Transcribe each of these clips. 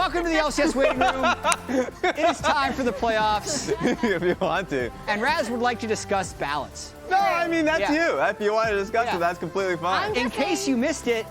Welcome to the LCS waiting room. It is time for the playoffs. If you want to. And Raz would like to discuss balance. No, I mean, that's you. If you want to discuss Yeah. it, that's completely fine. In case you missed it,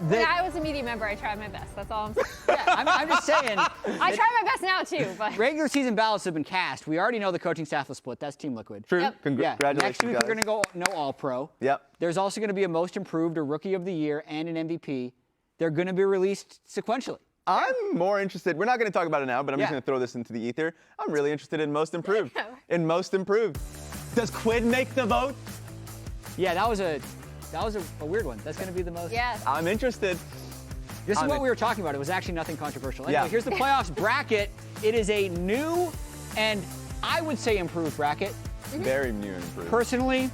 When I was a media member, I tried my best. That's all I'm saying. I'm just saying. I try my best now, too. But Regular season ballots have been cast. We already know the coaching staff will split. That's Team Liquid. True. Yep. Congratulations, Next week, guys. we're going to go no All-Pro. Yep. There's also going to be a Most Improved, a Rookie of the Year, and an MVP. They're going to be released sequentially. I'm more interested. We're not going to talk about it now, but I'm just going to throw this into the ether. I'm really interested in Most Improved. In Most Improved. Does Quid make the vote? Yeah, that was a weird one. That's going to be the most. yeah. I'm interested. This is what we were talking about. It was actually nothing controversial. Anyway, Yeah. here's the playoffs bracket. It is a new and I would say improved bracket. Very new and improved. Personally,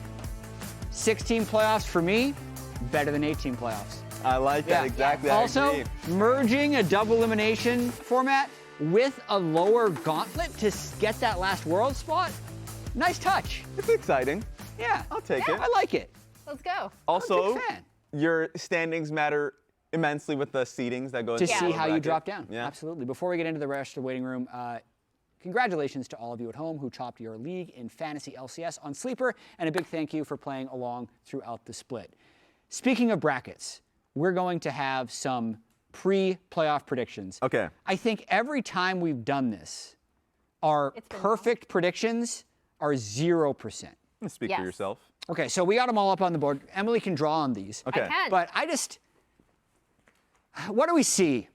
16 playoffs for me, better than 18 playoffs. I like that exactly. I Also, agree. merging a double elimination format with a lower gauntlet to get that last world spot, nice touch. It's exciting. Yeah. I'll take it. I like it. Let's go. Also, I'm a big fan. your standings matter immensely with the seedings that go To into see the how you bracket. drop down. Yeah. Absolutely. Before we get into the rest of the waiting room, congratulations to all of you at home who topped your league in Fantasy LCS on Sleeper, and a big thank you for playing along throughout the split. Speaking of brackets, we're going to have some pre-playoff predictions. Okay. I think every time we've done this, our It's been perfect predictions are 0%. Speak Yes. for yourself. Okay, so we got them all up on the board. Emily can draw on these. Okay. I can. But what do we see?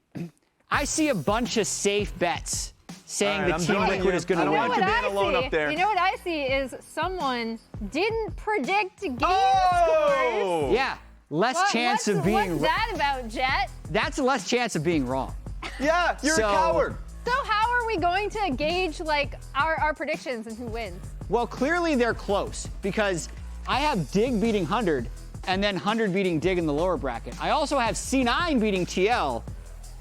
I see a bunch of safe bets saying All right, the I'm Team joining Liquid you. is going I to don't win. want you being alone up there. You know what I see is someone didn't predict game scores. Oh! Yeah, less chance of being What's that about, Jet? That's less chance of being wrong. Yeah, you're So- a coward. So how are we going to gauge like our predictions and who wins? Well, clearly they're close because I have Dig beating 100 and then 100 beating Dig in the lower bracket. I also have C9 beating TL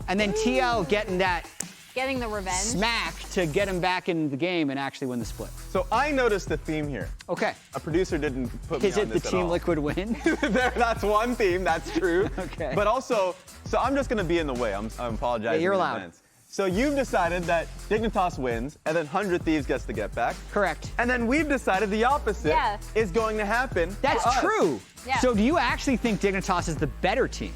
and then TL getting that Getting the revenge. smack to get him back in the game and actually win the split. So I noticed a theme here. Okay. A producer didn't put me Is on it the this at Team all. Liquid win? That's one theme, that's true. Okay. But also, so I'm just going to be in the way. I'm apologizing. Yeah, you're in allowed. advance. So you've decided that Dignitas wins, and then 100 Thieves gets to get back. Correct. And then we've decided the opposite Yeah. is going to happen. That's for us. true. Yeah. So do you actually think Dignitas is the better team?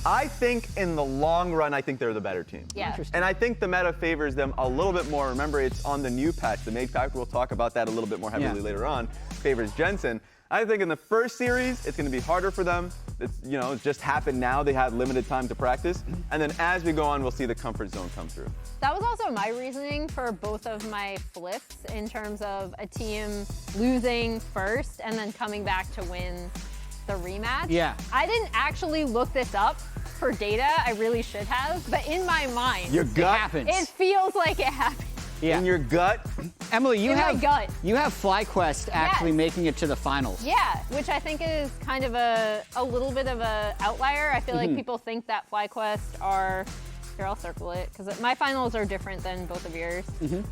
I think in the long run, I think they're the better team. Yeah. Interesting. And I think the meta favors them a little bit more. Remember, it's on the new patch. The Mage Pack, we'll talk about that a little bit more heavily Yeah. later on, favors Jensen. I think in the first series, it's going to be harder for them. It's, it just happened now. They had limited time to practice. And then as we go on, we'll see the comfort zone come through. That was also my reasoning for both of my flips in terms of a team losing first and then coming back to win the rematch. Yeah. I didn't actually look this up for data. I really should have. But in my mind, Your It gut, happens. it feels like it happened. Yeah. in your gut, Emily, you in my have gut. you have FlyQuest actually Yes. making it to the finals. Yeah, which I think is kind of a little bit of a outlier. I feel like people think that FlyQuest are, here I'll circle it, because my finals are different than both of yours.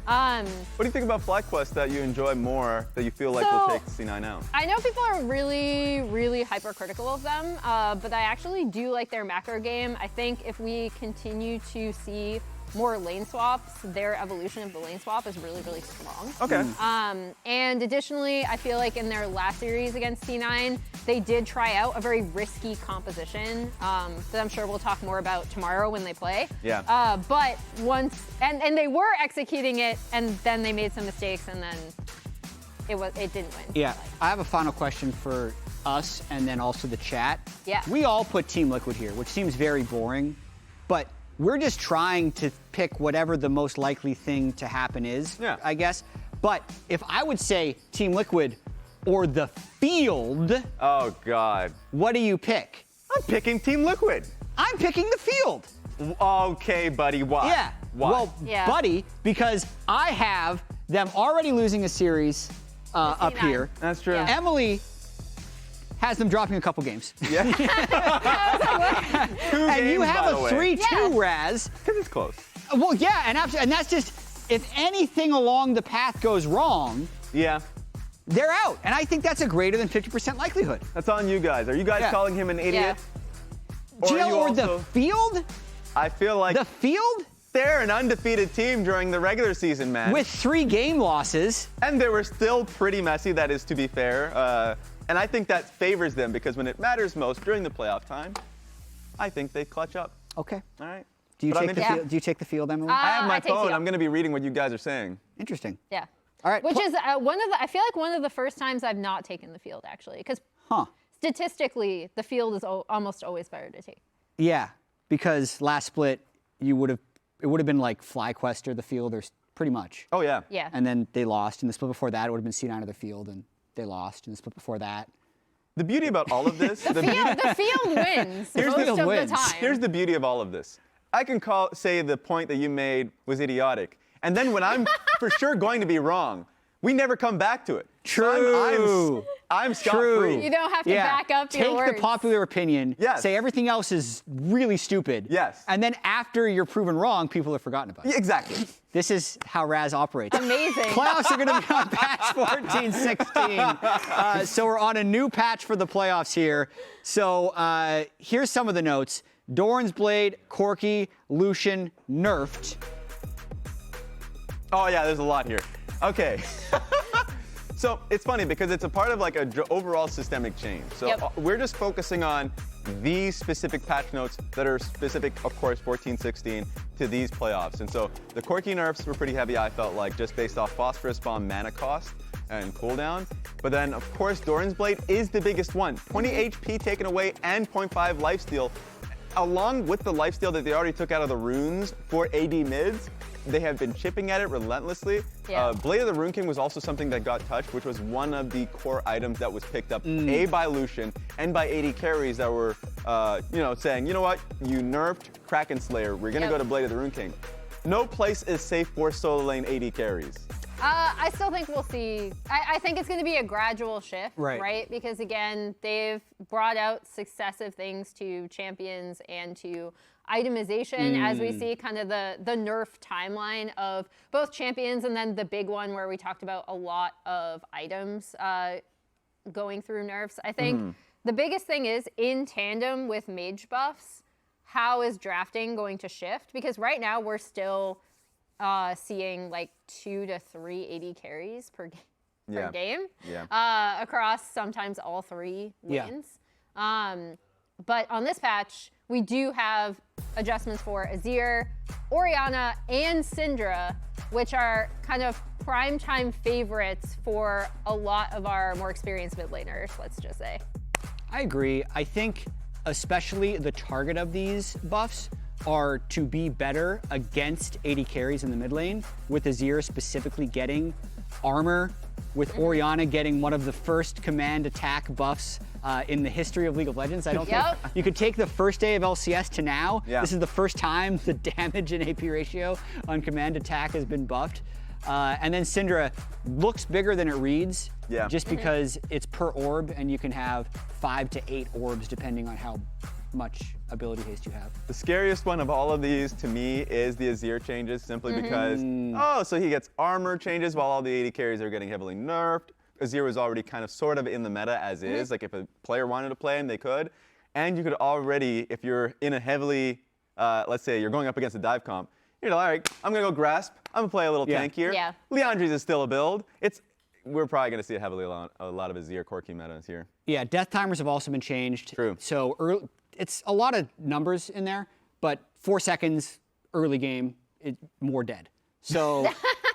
what do you think about FlyQuest that you enjoy more, that you feel like will So- take C9 out? I know people are really, really hypercritical of them, but I actually do like their macro game. I think if we continue to see more lane swaps, their evolution of the lane swap is really, really strong. Okay. And additionally, I feel like in their last series against C9, they did try out a very risky composition that I'm sure we'll talk more about tomorrow when they play. Yeah. But once, and they were executing it, and then they made some mistakes, and then it didn't win. Yeah. I have a final question for us and then also the chat. Yeah. We all put Team Liquid here, which seems very boring, but we're just trying to pick whatever the most likely thing to happen is, Yeah. I guess. But if I would say Team Liquid or the field, Oh, God. what do you pick? I'm picking Team Liquid. I'm picking the field. Okay, buddy, why? Yeah. Why? Well, Yeah. buddy, because I have them already losing a series up C9. here. That's true. Yeah. Emily has them dropping a couple games. Yeah. Two And you games, by have the a way. 3-2, Yeah. Raz. Because it's close. Well, yeah, and that's just, if anything along the path goes wrong, Yeah. they're out. And I think that's a greater than 50% likelihood. That's on you guys. Are you guys Yeah. calling him an idiot? Yeah. Or are GL you or the also- field? I feel like The field? They're an undefeated team during the regular season, man. With 3 game losses. And they were still pretty messy, that is to be fair. And I think that favors them because when it matters most during the playoff time, I think they clutch up. Okay. All right. Do you, But take the field, do you take the field, Emily? I have my I take phone. CL. I'm going to be reading what you guys are saying. Interesting. Yeah. All right. Which is I feel like one of the first times I've not taken the field, actually. Because statistically, the field is almost always better to take. Yeah, because last split, it would have been like FlyQuest or the field, or pretty much. Oh, yeah. Yeah. And then they lost. And the split before that, it would have been C9 or the field, and they lost. And the split before that. The beauty about all of this, The field wins Here's most the- of wins. the time. here's the beauty of all of this. I can say the point that you made was idiotic. And then when I'm for sure going to be wrong, we never come back to it. True. So I'm scot-free. You don't have to back up your words. Take the popular opinion. Yes. Say everything else is really stupid. Yes. And then after you're proven wrong, people have forgotten about it. Exactly. This is how Raz operates. Amazing. Playoffs are going to be on patch 14-16. So we're on a new patch for the playoffs here. So here's some of the notes. Doran's Blade, Corki, Lucian, nerfed. Oh, yeah, there's a lot here. Okay. So it's funny because it's a part of like a overall systemic change. So Yep. we're just focusing on these specific patch notes that are specific, of course, 14-16 to these playoffs. And so the Corki nerfs were pretty heavy, I felt like, just based off Phosphorus Bomb mana cost and cooldown. But then, of course, Doran's Blade is the biggest one. 20 HP taken away and 0.5 lifesteal. Along with the lifesteal that they already took out of the runes for AD mids, they have been chipping at it relentlessly. Yeah. Blade of the Rune King was also something that got touched, which was one of the core items that was picked up, A, by Lucian and by AD carries that were, saying, you know what, you nerfed Kraken Slayer, we're gonna Yep. go to Blade of the Rune King. No place is safe for solo lane AD carries. I still think we'll see. I think it's going to be a gradual shift, Right. Because again, they've brought out successive things to champions and to itemization as we see kind of the nerf timeline of both champions and then the big one where we talked about a lot of items going through nerfs. I think the biggest thing is in tandem with mage buffs, how is drafting going to shift? Because right now we're still seeing like 2 to 3 AD carries per game across sometimes all 3 lanes. But on this patch, we do have adjustments for Azir, Orianna, and Syndra, which are kind of primetime favorites for a lot of our more experienced mid laners, let's just say. I agree. I think especially the target of these buffs are to be better against AD carries in the mid lane, with Azir specifically getting armor, with Orianna getting one of the first command attack buffs in the history of League of Legends. I don't think you could take the first day of LCS to now. Yeah. This is the first time the damage and AP ratio on command attack has been buffed. And then Syndra looks bigger than it reads, just because it's per orb, and you can have 5 to 8 orbs depending on how much ability haste you have. The scariest one of all of these to me is the Azir changes, simply because, so he gets armor changes while all the AD carries are getting heavily nerfed. Azir was already kind of sort of in the meta as is, like if a player wanted to play him, they could. And you could already, if you're in a heavily, let's say you're going up against a dive comp, you're like, all right, I'm gonna go grasp, I'm gonna play a little tank here. Yeah. Leandri's is still a build. We're probably gonna see a lot of Azir Corki metas here. Yeah, death timers have also been changed. True. So it's a lot of numbers in there, but 4 seconds early game, more dead. So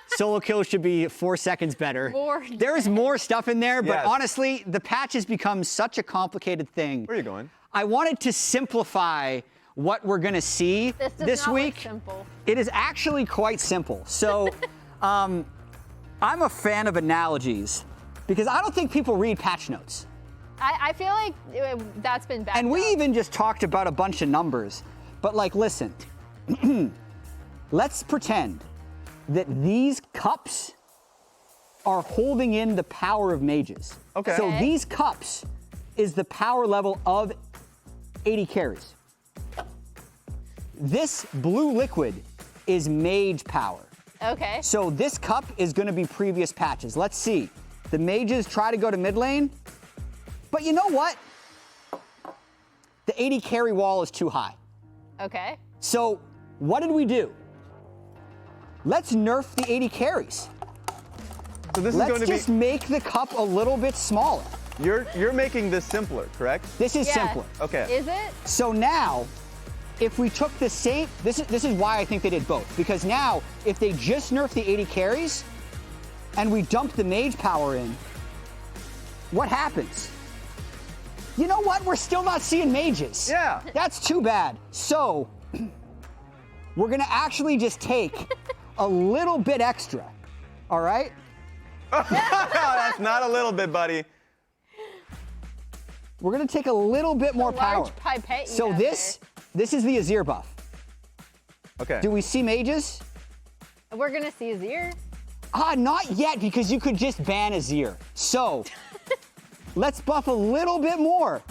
solo kills should be 4 seconds better. There's more stuff in there, but honestly, the patch has become such a complicated thing. Where are you going? I wanted to simplify what we're gonna see this week. Simple. It is actually quite simple. So I'm a fan of analogies because I don't think people read patch notes. I feel like that's been bad. And we even just talked about a bunch of numbers. But like, listen, let's pretend that these cups are holding in the power of mages. Okay. So these cups is the power level of 80 carries. This blue liquid is mage power. Okay. So this cup is going to be previous patches. Let's see. The mages try to go to mid lane, but you know what? The 80 carry wall is too high. Okay. So what did we do? let's nerf the AD carries. So this is going Let's to be. just make the cup a little bit smaller. You're making this simpler, correct? This is simpler. Okay. Is it? So now, if we took the same, this is why I think they did both. Because now, if they just nerf the AD carries, and we dump the mage power in, what happens? You know what? We're still not seeing mages. Yeah. That's too bad. So, we're gonna actually just take a little bit extra, all right? That's not a little bit, buddy. We're gonna take a little bit more power. Large pipette you So have this is the Azir buff. Okay. Do we see mages? there. We're gonna see Azir. Not yet, because you could just ban Azir. So, let's buff a little bit more.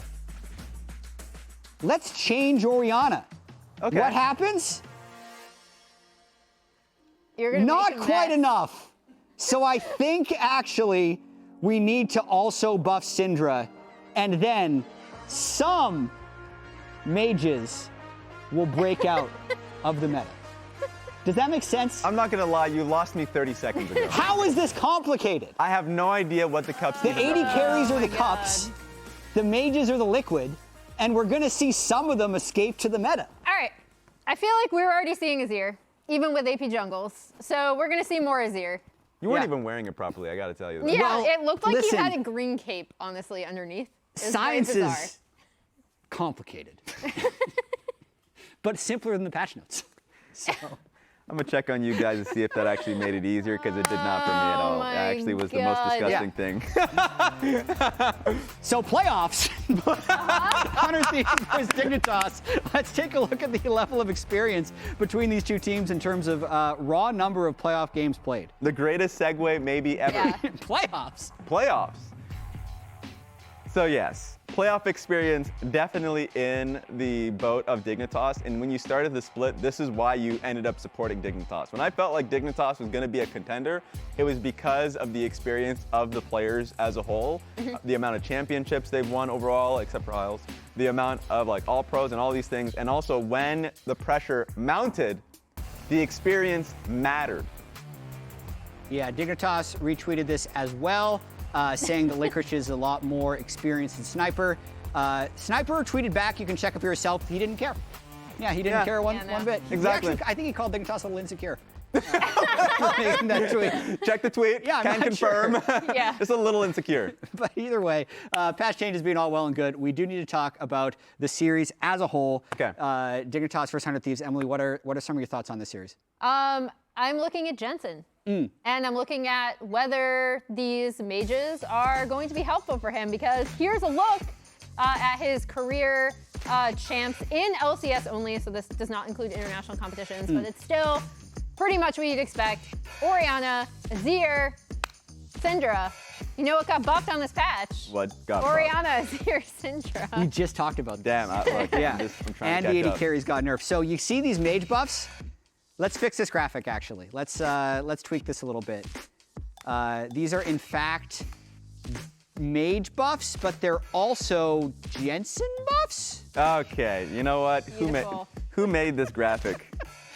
Let's change Orianna. Okay. What happens? You're gonna Not make a quite mess. enough. So I think actually we need to also buff Syndra, and then some mages will break out of the meta. Does that make sense? I'm not gonna lie, you lost me 30 seconds ago. How is this complicated? I have no idea what the cups The even 80 are. carries are the my cups, God. the mages are the liquid, and we're gonna see some of them escape to the meta. All right. I feel like we were already seeing Azir, even with AP jungles. So we're gonna see more Azir. You weren't Yeah. even wearing it properly, I gotta tell you that. Yeah, Well, it looked like listen. you had a green cape, honestly, underneath. It was very Science bizarre. is complicated, but simpler than the patch notes. So. I'm gonna check on you guys to see if that actually made it easier, because it did not for me at Oh all. It my actually was the most God. disgusting thing. So playoffs, 100 Thieves versus Dignitas. Let's take a look at the level of experience between these two teams in terms of raw number of playoff games played. The greatest segue maybe ever. Yeah. Playoffs. Playoffs. So yes, playoff experience definitely in the boat of Dignitas. And when you started the split, this is why you ended up supporting Dignitas. When I felt like Dignitas was going to be a contender, it was because of the experience of the players as a whole, the amount of championships they've won overall, except for Isles, the amount of like all pros and all these things, and also when the pressure mounted, the experience mattered. Yeah, Dignitas retweeted this as well, saying that Licorice is a lot more experienced than Sniper. Sniper tweeted back, you can check up for yourself, he didn't care. Yeah, he didn't Yeah. care one Yeah, no. bit. He Exactly. actually, I think he called Dignitas a little insecure. For making that tweet. Check the tweet, Yeah, I'm can not confirm. Yeah. Just a little insecure. But either way, patch changes being all well and good. We do need to talk about the series as a whole. Okay. Dignitas versus 100 Thieves. Emily, what are some of your thoughts on this series? I'm looking at Jensen. And I'm looking at whether these mages are going to be helpful for him, because here's a look at his career champs in LCS only, so this does not include international competitions, but it's still pretty much what you'd expect. Orianna, Azir, Syndra. You know what got buffed on this patch? What got buffed? Orianna, Azir, Syndra. We just talked about this. Damn, Yeah, I'm trying and to the catch 80 up. carries got nerfed. So you see these mage buffs? Let's fix this graphic, actually. Let's tweak this a little bit. These are, in fact, mage buffs, but they're also Jensen buffs? Okay, you know what? Beautiful. Who made this graphic?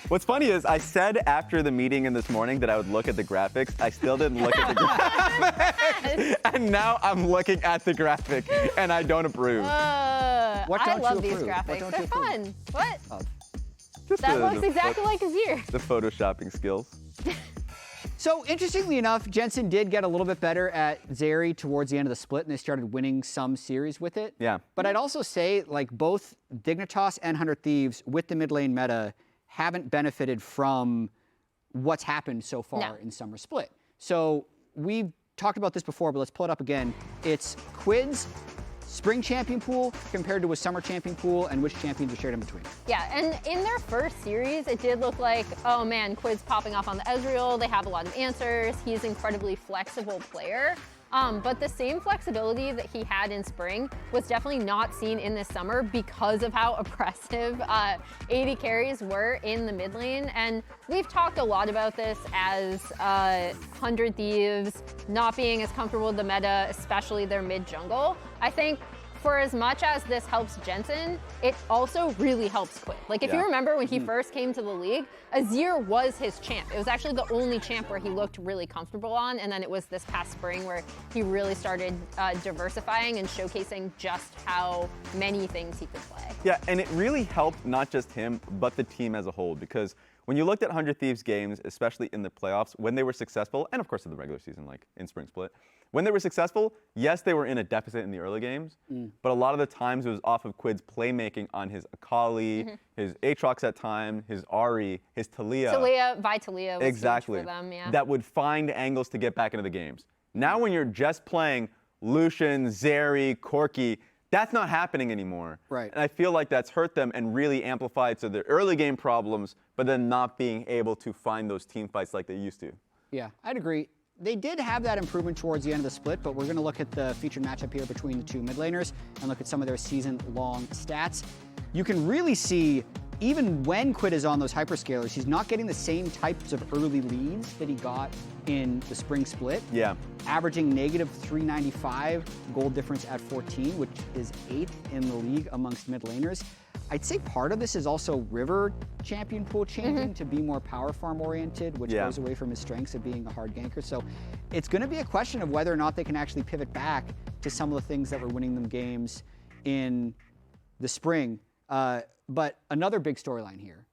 What's funny is I said after the meeting in this morning that I would look at the graphics. I still didn't look at the graphics. And now I'm looking at the graphic and I don't approve. What I don't you love these approve? What graphics. don't They're you approve? fun. What? Just That the- looks the exactly pho- like Azir. The photoshopping skills. So interestingly enough, Jensen did get a little bit better at Zeri towards the end of the split, and they started winning some series with it. Yeah. But I'd also say, like, both Dignitas and 100 Thieves with the mid lane meta haven't benefited from what's happened so far No. in Summer Split. So we've talked about this before, but let's pull it up again. It's Quid's spring champion pool compared to a summer champion pool, and which champions are shared in between. Yeah, and in their first series, it did look like, oh man, Quid's popping off on the Ezreal. They have a lot of answers. He's an incredibly flexible player. But the same flexibility that he had in spring was definitely not seen in this summer because of how oppressive AD carries were in the mid lane. And we've talked a lot about this as 100 Thieves not being as comfortable with the meta, especially their mid jungle. I think for as much as this helps Jensen, it also really helps Quid. Like, if you remember when he first came to the league, Azir was his champ. It was actually the only champ where he looked really comfortable on, and then it was this past spring where he really started diversifying and showcasing just how many things he could play. Yeah, and it really helped not just him, but the team as a whole, because when you looked at 100 Thieves games, especially in the playoffs, when they were successful, and of course in the regular season, like in Spring Split, when they were successful, yes, they were in a deficit in the early games, but a lot of the times it was off of Quid's playmaking on his Akali, his Aatrox at time, his Ahri, his Talia. Vitalia was exactly. huge for them, yeah. That would find angles to get back into the games. Now when you're just playing Lucian, Zeri, Corki, that's not happening anymore. Right. And I feel like that's hurt them and really amplified to their early game problems, but then not being able to find those team fights like they used to. Yeah, I'd agree. They did have that improvement towards the end of the split, but we're going to look at the featured matchup here between the two mid laners and look at some of their season-long stats. You can really see, even when Quid is on those hyperscalers, he's not getting the same types of early leads that he got in the spring split. Yeah. Averaging negative 395 gold difference at 14, which is 8th in the league amongst mid laners. I'd say part of this is also River champion pool changing to be more power farm oriented, which goes away from his strengths of being a hard ganker. So it's going to be a question of whether or not they can actually pivot back to some of the things that were winning them games in the spring. But another big storyline here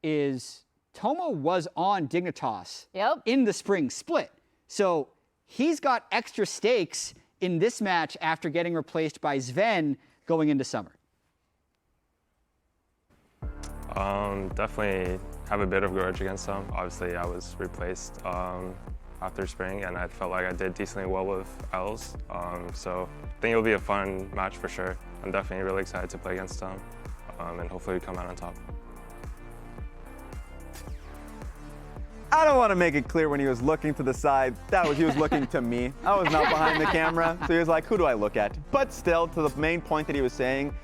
is Tomo was on Dignitas in the spring split. So he's got extra stakes in this match after getting replaced by Zven going into summer. Definitely have a bit of grudge against them. Obviously, I was replaced after spring, and I felt like I did decently well with Els. So I think it'll be a fun match for sure. I'm definitely really excited to play against them, and hopefully we come out on top. I don't want to make it clear when he was looking to the side, he was looking to me. I was not behind the camera, so he was like, who do I look at? But still, to the main point that he was saying,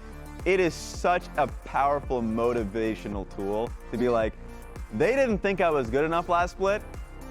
it is such a powerful motivational tool to be like, they didn't think I was good enough last split.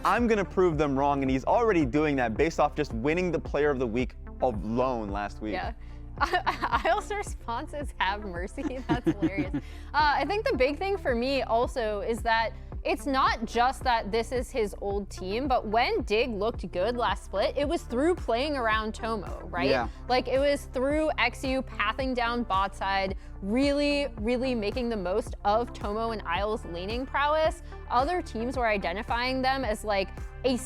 I'm going to prove them wrong. And he's already doing that based off just winning the player of the week alone last week. Yeah. Eyla's response is have mercy. That's hilarious. I think the big thing for me also is that it's not just that this is his old team, but when Dig looked good last split, it was through playing around Tomo, right? Yeah. Like, it was through XU pathing down bot side, really, really making the most of Tomo and Eyla's laning prowess. Other teams were identifying them as like a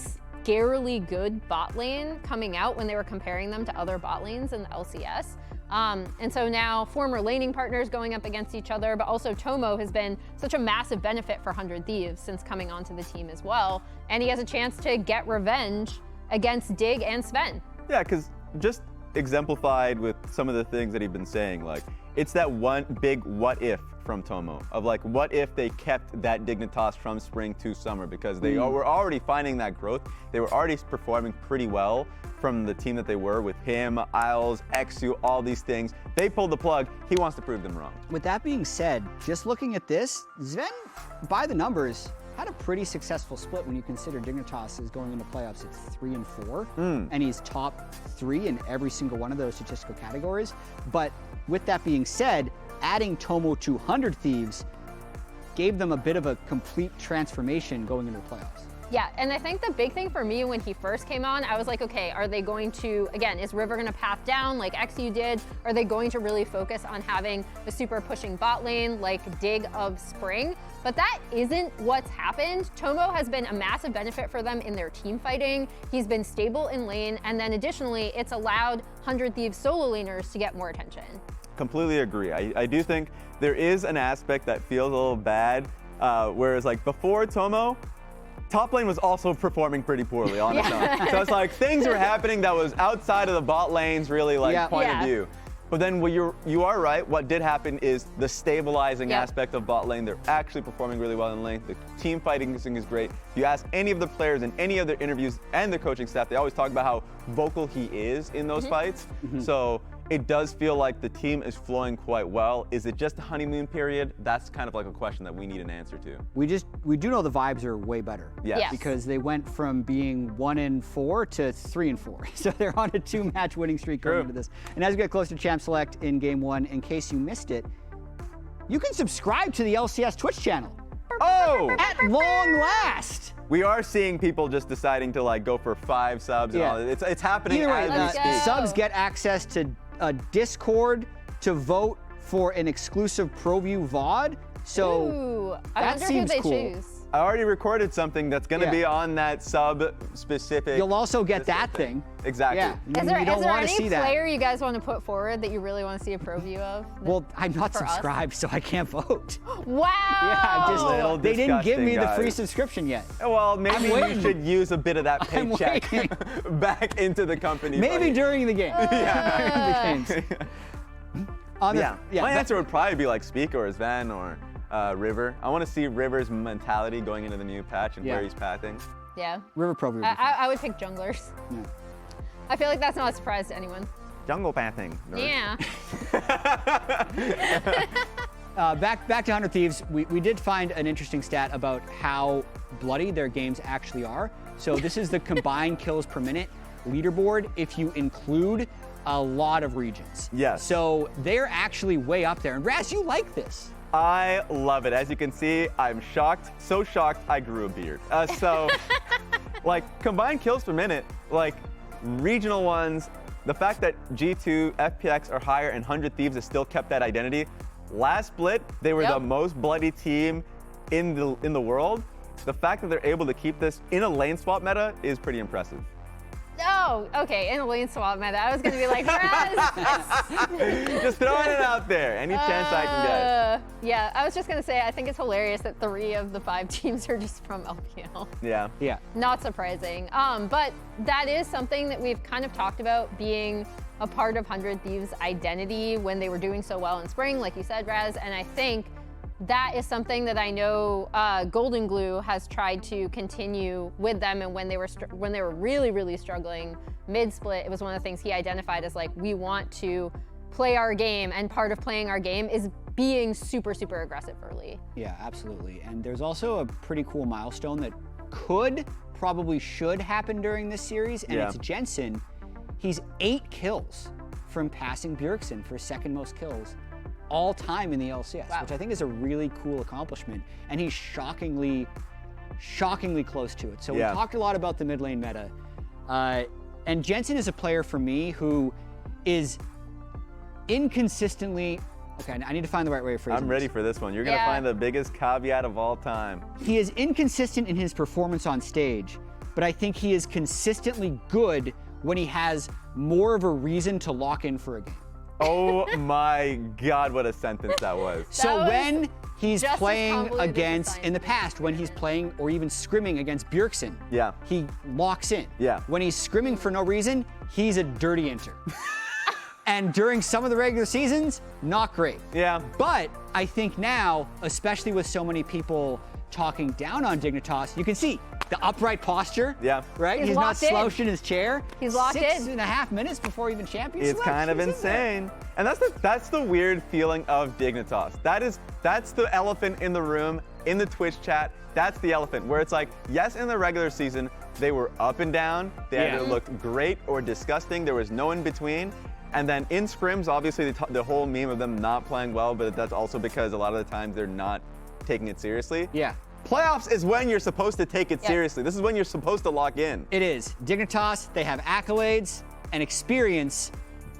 scarily good bot lane coming out when they were comparing them to other bot lanes in the LCS. And so now former laning partners going up against each other, but also Tomo has been such a massive benefit for 100 Thieves since coming onto the team as well. And he has a chance to get revenge against Dig and Zven. Yeah, because just exemplified with some of the things that he'd been saying, like, it's that one big what if from Tomo of like, what if they kept that Dignitas from spring to summer, because they were already finding that growth. They were already performing pretty well from the team that they were with him, Isles, XU, all these things. They pulled the plug. He wants to prove them wrong. With that being said, just looking at this, Zven, by the numbers, had a pretty successful split when you consider Dignitas is going into playoffs at 3 and 4, and he's top 3 in every single one of those statistical categories. But with that being said, adding Tomo to 100 Thieves gave them a bit of a complete transformation going into the playoffs. Yeah, and I think the big thing for me when he first came on, I was like, okay, are they going to, again, is River going to path down like XU did? Are they going to really focus on having a super pushing bot lane like Dig of Spring? But that isn't what's happened. Tomo has been a massive benefit for them in their team fighting. He's been stable in lane, and then additionally, it's allowed 100 Thieves solo laners to get more attention. Completely agree. I do think there is an aspect that feels a little bad, whereas like before Tomo, top lane was also performing pretty poorly on its own. So it's like things were happening that was outside of the bot lane's really like point of view. But then you are right. What did happen is the stabilizing aspect of bot lane. They're actually performing really well in lane. The team fighting is great. If you ask any of the players in any of their interviews and their coaching staff, they always talk about how vocal he is in those fights. So it does feel like the team is flowing quite well. Is it just the honeymoon period? That's kind of like a question that we need an answer to. We do know the vibes are way better. Yes. Because they went from being 1-4 to 3-4. So they're on a 2-match winning streak going into this. And as we get close to Champ Select in Game 1, in case you missed it, you can subscribe to the LCS Twitch channel. Oh! At long last! We are seeing people just deciding to like go for 5 subs and all that. It's happening Either way, as we speak. subs get access to a Discord to vote for an exclusive ProView VOD. So Ooh, I that wonder seems who they cool. choose. I already recorded something that's going to be on that sub-specific. You'll also get that thing. Exactly. Yeah. Is there, you don't is there want to any see that. player you guys want to put forward that you really want to see a pro view of? Well, I'm not for us? subscribed, so I can't vote. Wow! Yeah, I'm Little just, they didn't give me disgusting, the free guys. subscription yet. Well, maybe you waiting. should use a bit of that I'm paycheck waiting. back into the company. Maybe buddy. during the game. During the games. On the- My but- answer would probably be like Spica or Zven or River. I want to see River's mentality going into the new patch and where he's pathing. Yeah. River Pro would be fun. I would pick junglers. Yeah. I feel like that's not a surprise to anyone. Jungle pathing. nerd. Yeah. Back to 100 Thieves, we did find an interesting stat about how bloody their games actually are. So this is the combined kills per minute leaderboard if you include a lot of regions. Yes. So they're actually way up there. And Raz, you like this. I love it. As you can see, I'm shocked. So shocked, I grew a beard. Like, combined kills per minute, like, regional ones, the fact that G2, FPX are higher and 100 Thieves has still kept that identity. Last split, they were the most bloody team in the world. The fact that they're able to keep this in a lane swap meta is pretty impressive. Oh, okay. In a lane swap meta, I was gonna be like, Raz. Just throwing it out there. Any chance I can get. Yeah, I was just gonna say, I think it's hilarious that 3 of the 5 teams are just from LPL. Yeah. Yeah. Not surprising. But that is something that we've kind of talked about being a part of 100 Thieves' identity when they were doing so well in spring, like you said, Raz. And I think that is something that I know Golden Glue has tried to continue with them. And when they were really, really struggling mid-split, it was one of the things he identified as like, we want to play our game, and part of playing our game is being super, super aggressive early. Yeah, absolutely. And there's also a pretty cool milestone that probably should happen during this series, and it's Jensen. He's 8 kills from passing Bjergsen for second most kills all time in the LCS, which I think is a really cool accomplishment. And he's shockingly close to it. So we talked a lot about the mid lane meta. And Jensen is a player for me who is inconsistently, okay, I need to find the right way of phrasing I'm ready for this one. You're going to find the biggest caveat of all time. He is inconsistent in his performance on stage, but I think he is consistently good when he has more of a reason to lock in for a game. Oh my God, what a sentence that was. So when he's just as playing convoluted as against, science. in the past, when he's playing or even scrimming against Bjergsen, he locks in. When he's scrimming for no reason, he's a dirty enter. And during some of the regular seasons, not great. But I think now, especially with so many people talking down on Dignitas, you can see the upright posture. Right? He's not slouching his chair. He's locked in. 6.5 minutes before even champion It's kind of insane. And that's the weird feeling of Dignitas. That's the elephant in the room, in the Twitch chat. That's the elephant, where it's like, yes, in the regular season, they were up and down. They either looked great or disgusting. There was no in between. And then in scrims, obviously the whole meme of them not playing well, but that's also because a lot of the times they're not taking it seriously. Playoffs is when you're supposed to take it seriously. This is when you're supposed to lock in. It is. Dignitas, they have accolades and experience,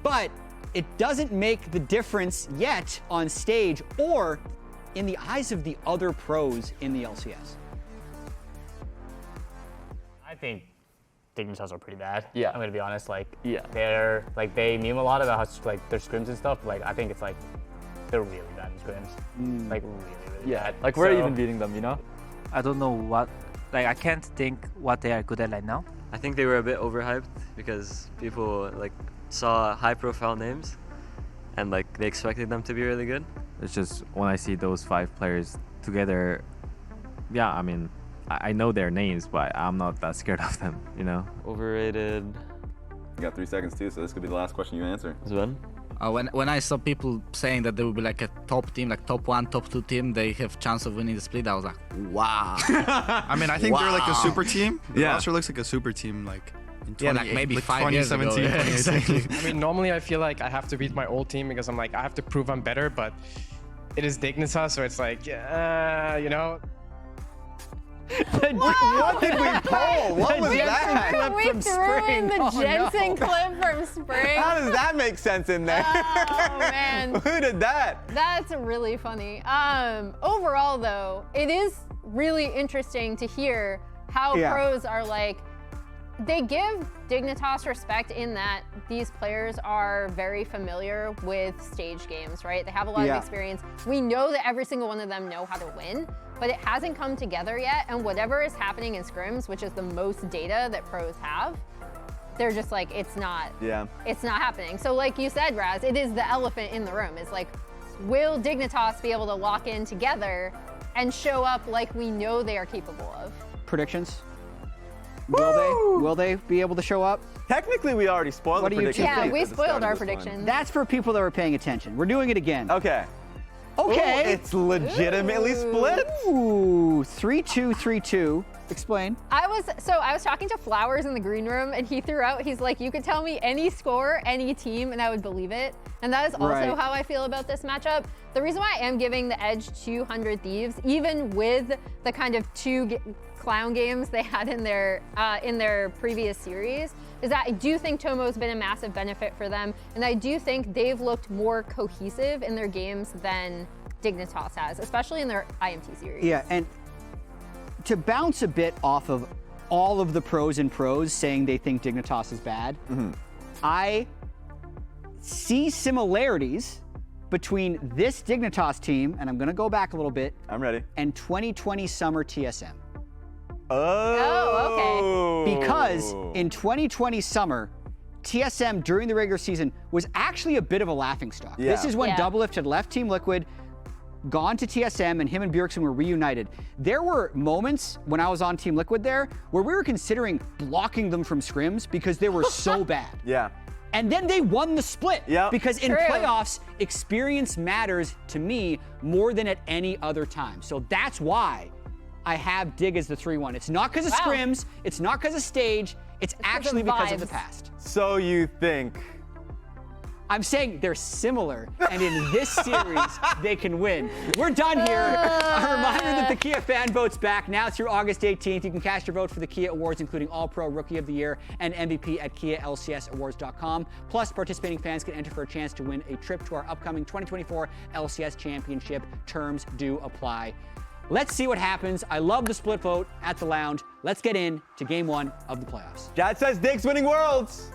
but it doesn't make the difference yet on stage or in the eyes of the other pros in the LCS. I think Dignitas are pretty bad. Yeah. I'm gonna be honest. They're like, they meme a lot about how like their scrims and stuff. Like, I think it's like they're really bad in scrims. Like really bad. Like we're even beating them, you know? I don't know what, like I can't think what they are good at right now. I think they were a bit overhyped because people like saw high-profile names and like they expected them to be really good. It's just when I see those 5 players together, I mean, I know their names, but I'm not that scared of them, you know? Overrated. You got 3 seconds too, so this could be the last question you answer. Zven? When I saw people saying that there would be like a top team, like top 1, top 2 team, they have chance of winning the split, I was like, wow. I mean, I think they're like a super team. The Yeah. roster looks like a super team, like in 20, like maybe like 5 years ago. 2017, Yeah, 2018. exactly. I mean, normally I feel like I have to beat my old team because I'm like, I have to prove I'm better, but it is Dignitas, so it's like, you know. What did we pull? What was that? clip We from threw in Spring. the Oh, Jensen no. clip from Spring. How does that make sense in there? Oh, man. Who did that? That's really funny. Overall, though, it is really interesting to hear how Yeah. pros are like, they give Dignitas respect in that these players are very familiar with stage games, right? They have a lot Yeah. of experience. We know that every single one of them know how to win, but it hasn't come together yet. And whatever is happening in scrims, which is the most data that pros have, they're just like, it's not happening. So like you said, Raz, it is the elephant in the room. It's like, will Dignitas be able to lock in together and show up like we know they are capable of? Predictions? Will they be able to show up? Technically, we already spoiled What the do you predictions. Yeah, at we the start spoiled of our this one. predictions. That's for people that were paying attention. We're doing it again. Okay. Okay. Ooh, it's legitimately split. Ooh, 3-2, 3-2. Explain. I was talking to Flowers in the green room, and he threw out, he's like, you could tell me any score, any team, and I would believe it. And that is also Right. how I feel about this matchup. The reason why I am giving the edge to 100 Thieves, even with the kind of clown games they had in their previous series, is that I do think Tomo's been a massive benefit for them, and I do think they've looked more cohesive in their games than Dignitas has, especially in their IMT series. Yeah, and to bounce a bit off of all of the pros and pros saying they think Dignitas is bad, I see similarities between this Dignitas team, and I'm going to go back a little bit, I'm ready. and 2020 Summer TSM. Oh. Because in 2020 Summer, TSM during the regular season was actually a bit of a laughingstock. Yeah. This is when Yeah. Doublelift had left Team Liquid, gone to TSM, and him and Bjergsen were reunited. There were moments when I was on Team Liquid there where we were considering blocking them from scrims because they were so bad. Yeah. And then they won the split. Yep. Because in True. playoffs, experience matters to me more than at any other time. So that's why I have Dig as the 3-1. It's not because of Wow. scrims, it's not because of stage, it's actually because of the vibes. past. So you think? I'm saying they're similar, and in this series, they can win. We're done here. A reminder that the Kia fan vote's back now through August 18th. You can cast your vote for the Kia Awards, including All-Pro, Rookie of the Year, and MVP at KiaLCSAwards.com. Plus, participating fans can enter for a chance to win a trip to our upcoming 2024 LCS Championship. Terms do apply. Let's see what happens. I love the split vote at the lounge. Let's get in to game 1 of the playoffs. Jad says Dig's winning Worlds.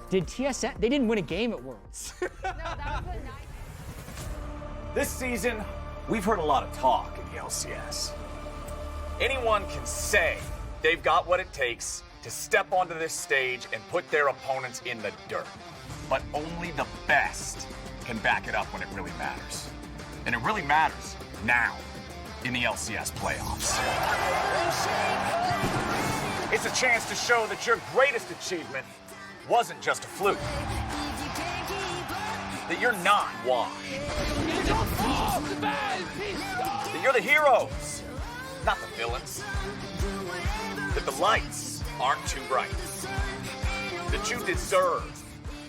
Did TSM? They didn't win a game at Worlds. No, that was a nice. This season, we've heard a lot of talk in the LCS. Anyone can say they've got what it takes to step onto this stage and put their opponents in the dirt. But only the best can back it up when it really matters. And it really matters now in the LCS playoffs. It's a chance to show that your greatest achievement wasn't just a fluke. That you're not washed. That you're the heroes, not the villains. That the lights aren't too bright. That you deserve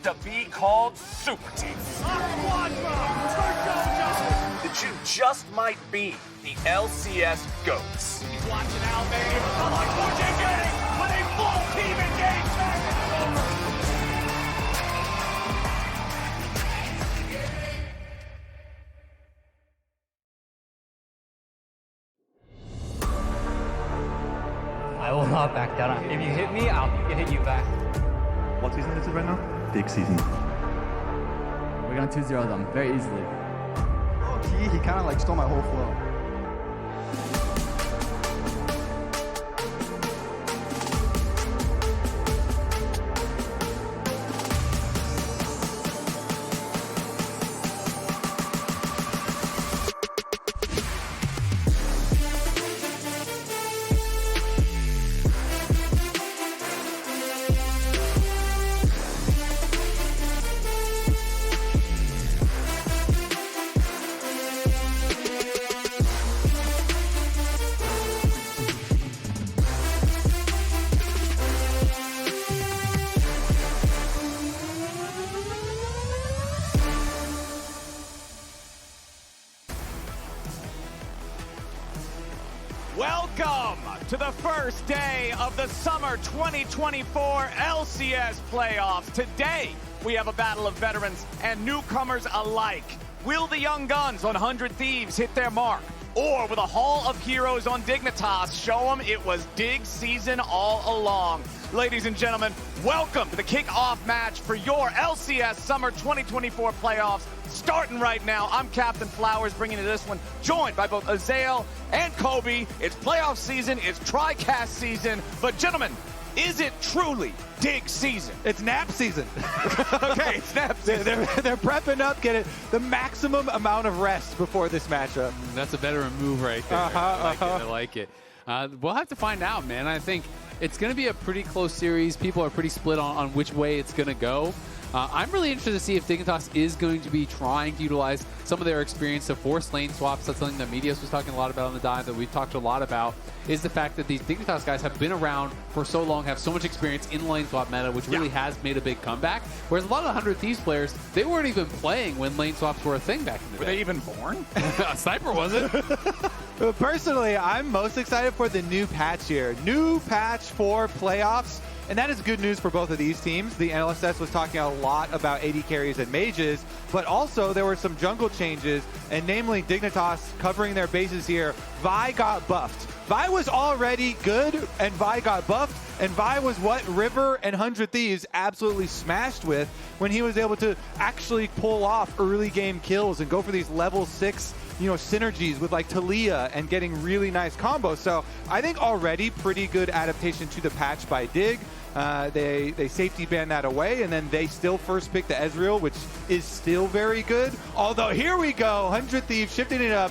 to be called Super Team. That you just might be the LCS GOATs. He's watching out, baby. Like what you're getting with a full team engagement. I will not back down. If you hit me, I'll hit you back. What season is it right now? Big season. We're gonna 2-0 them very easily. Oh, he kind of like stole my whole flow. Welcome to the first day of the Summer 2024 LCS playoffs. Today, we have a battle of veterans and newcomers alike. Will the young guns on 100 Thieves hit their mark? Or will the Hall of Heroes on Dignitas show them it was Dig season all along? Ladies and gentlemen, welcome to the kickoff match for your LCS Summer 2024 playoffs. Starting right now, I'm CaptainFlowers bringing you this one, joined by both Azael and Kobe. It's playoff season, it's TriCast season, but gentlemen, is it truly Dig season? It's nap season. Okay, it's nap season. They're prepping up, get it the maximum amount of rest before this matchup. That's a veteran move right there. I like it. We'll have to find out, man. I think it's going to be a pretty close series. People are pretty split on which way it's going to go. I'm really interested to see if Dignitas is going to be trying to utilize some of their experience to force lane swaps. That's something that Medios was talking a lot about on the dive, that we've talked a lot about, is the fact that these Dignitas guys have been around for so long, have so much experience in the lane swap meta, which really has made a big comeback. Whereas a lot of 100 Thieves players, they weren't even playing when lane swaps were a thing back in the day. Were they even born? Sniper wasn't. Personally, I'm most excited for the new patch here. New patch for playoffs. And that is good news for both of these teams. The NLSS was talking a lot about AD carries and mages, but also there were some jungle changes, and namely Dignitas covering their bases here. Vi got buffed. Vi was already good, and Vi got buffed, and Vi was what River and 100 Thieves absolutely smashed with when he was able to actually pull off early game kills and go for these level 6 synergies with like Lillia and getting really nice combos. So I think already pretty good adaptation to the patch by Dig. They safety ban that away, and then they still first pick the Ezreal, which is still very good. Although here we go, 100 Thieves shifting it up.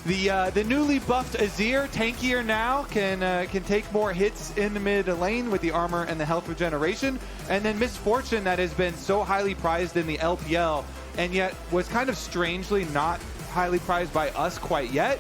The newly buffed Azir, tankier now, can take more hits in the mid lane with the armor and the health regeneration. And then Misfortune, that has been so highly prized in the LPL, and yet was kind of strangely not highly prized by us quite yet,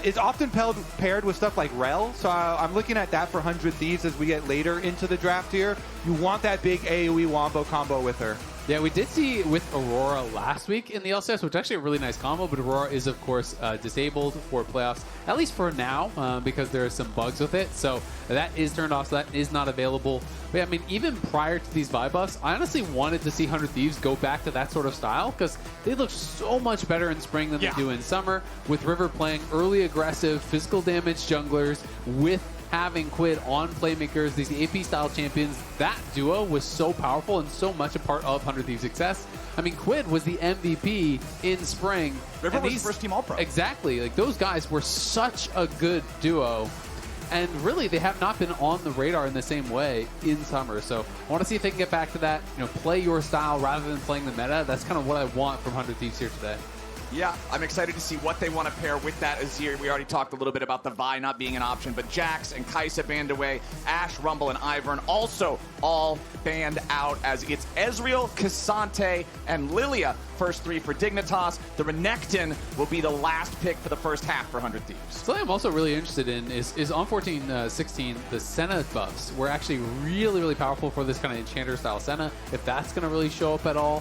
is often paired with stuff like Rell. So I'm looking at that for 100 Thieves as we get later into the draft here. You want that big AoE wombo combo with her. Yeah, we did see with Aurora last week in the LCS, which is actually a really nice combo, but Aurora is, of course, disabled for playoffs, at least for now, because there are some bugs with it. So that is turned off, so that is not available. But yeah, I mean, even prior to these Vi buffs, I honestly wanted to see 100 Thieves go back to that sort of style, because they look so much better in spring than they do in summer, with River playing early aggressive, physical damage junglers with having Quid on playmakers, these AP style champions. That duo was so powerful and so much a part of 100 Thieves' success. I mean, Quid was the MVP in spring. River was first team All-Pro. Exactly. Like, those guys were such a good duo. And really, they have not been on the radar in the same way in summer. So I want to see if they can get back to that, play your style rather than playing the meta. That's kind of what I want from 100 Thieves here today. Yeah, I'm excited to see what they want to pair with that Azir. We already talked a little bit about the Vi not being an option, but Jax and Kai'Sa banned away. Ashe, Rumble, and Ivern also all banned out, as it's Ezreal, Cassante, and Lillia. First three for Dignitas. The Renekton will be the last pick for the first half for 100 Thieves. Something I'm also really interested in is on 14-16, the Senna buffs were actually really, really powerful for this kind of Enchanter-style Senna. If that's going to really show up at all,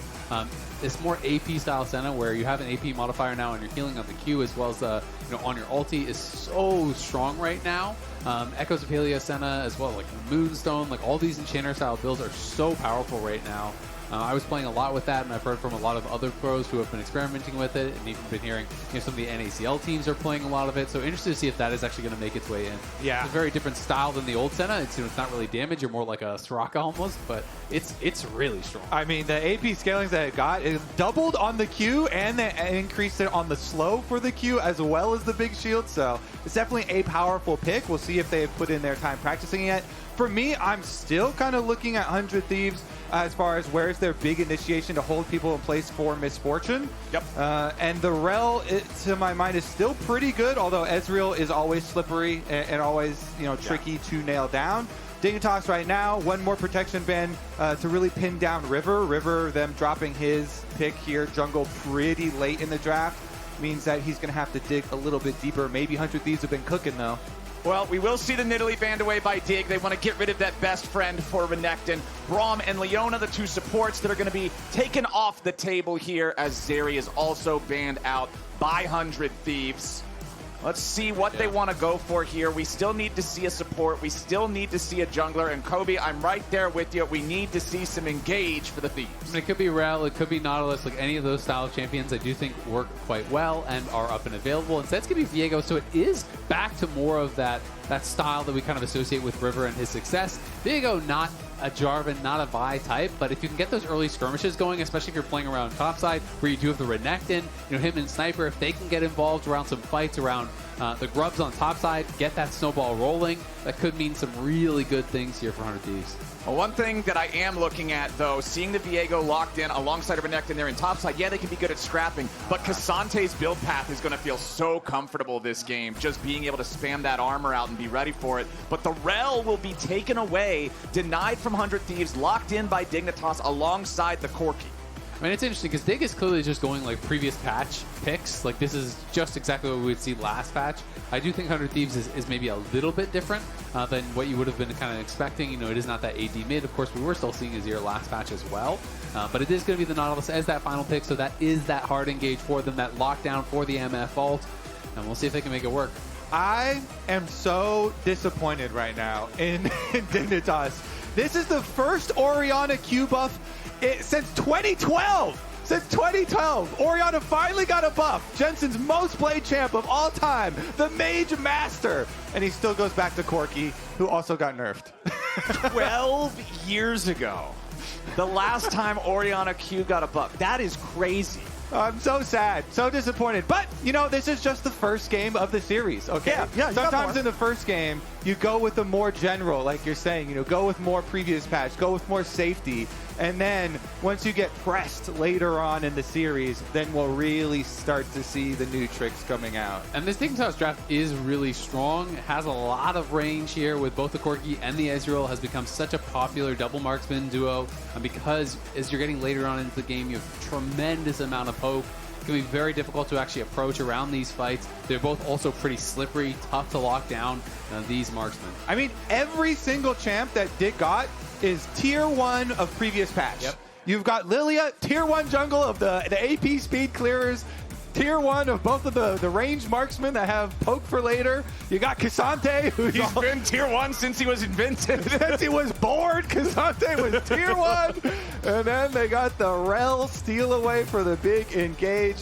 it's more AP-style Senna, where you have an AP modifier now and you're healing on the Q, as well as on your ulti is so strong right now. Echoes of Helia Senna as well, like Moonstone, like all these Enchanter-style builds are so powerful right now. I was playing a lot with that, and I've heard from a lot of other pros who have been experimenting with it, and even been hearing some of the NACL teams are playing a lot of it. So interested to see if that is actually going to make its way in. Yeah, it's a very different style than the old Senna. It's it's not really damage; you're more like a Soraka almost, but it's really strong. I mean, the AP scalings that it got, it doubled on the Q, and they increased it on the slow for the Q as well as the big shield. So it's definitely a powerful pick. We'll see if they've put in their time practicing it. For me, I'm still kind of looking at 100 Thieves as far as where's their big initiation to hold people in place for Misfortune. Yep. And the Rell, to my mind, is still pretty good, although Ezreal is always slippery and always tricky to nail down. Dignitas right now, one more protection ban to really pin down River. River, them dropping his pick here, jungle pretty late in the draft, means that he's going to have to dig a little bit deeper. Maybe 100 Thieves have been cooking, though. Well, we will see the Nidalee banned away by Dig. They want to get rid of that best friend for Renekton. Braum and Leona, the two supports that are going to be taken off the table here, as Zeri is also banned out by 100 Thieves. Let's see what they want to go for here. We still need to see a support. We still need to see a jungler. And Kobe, I'm right there with you. We need to see some engage for the Thieves. I mean, it could be Rell, it could be Nautilus, like any of those style of champions I do think work quite well and are up and available. Instead, it's going to be Viego, so it is back to more of that style that we kind of associate with River and his success. Viego, not a Jarvan, not a Vi type, but if you can get those early skirmishes going, especially if you're playing around topside, where you do have the Renekton, him and Sniper, if they can get involved around some fights around the Grubs on topside, get that snowball rolling, that could mean some really good things here for 100 Thieves. Well, one thing that I am looking at, though, seeing the Viego locked in alongside of Renekton there in topside, yeah, they can be good at scrapping, but Kasante's build path is going to feel so comfortable this game, just being able to spam that armor out and be ready for it. But the Rell will be taken away, denied from 100 Thieves, locked in by Dignitas alongside the Corki. I mean, it's interesting because Dig is clearly just going like previous patch picks. Like this is just exactly what we would see last patch. I do think 100 Thieves is maybe a little bit different than what you would have been kind of expecting. It is not that AD mid. Of course, we were still seeing Azir last patch as well. But it is going to be the Nautilus as that final pick. So that is that hard engage for them, that lockdown for the MF ult. And we'll see if they can make it work. I am so disappointed right now in Dignitas. This is the first Orianna Q buff since 2012. Since 2012, Orianna finally got a buff. Jensen's most played champ of all time, the Mage Master. And he still goes back to Corki, who also got nerfed. 12 years ago, the last time Orianna Q got a buff. That is crazy. I'm so sad, so disappointed. But, this is just the first game of the series, okay? Yeah, sometimes in the first game, you go with the more general, like you're saying, go with more previous patch, go with more safety. And then once you get pressed later on in the series, then we'll really start to see the new tricks coming out. And this Dignitas draft is really strong. It has a lot of range here with both the Corki and the Ezreal. Has become such a popular double marksman duo. And because as you're getting later on into the game, you have a tremendous amount of poke. It can be very difficult to actually approach around these fights. They're both also pretty slippery, tough to lock down these marksmen. I mean, every single champ that Dick got is tier 1 of previous patch. Yep. You've got Lillia, tier 1 jungle of the AP speed clearers, tier 1 of both of the ranged marksmen that have poke for later. You got Kasante, who's been tier 1 since he was invented. Since he was born, Kasante was tier 1. And then they got the Rell steal away for the big engage.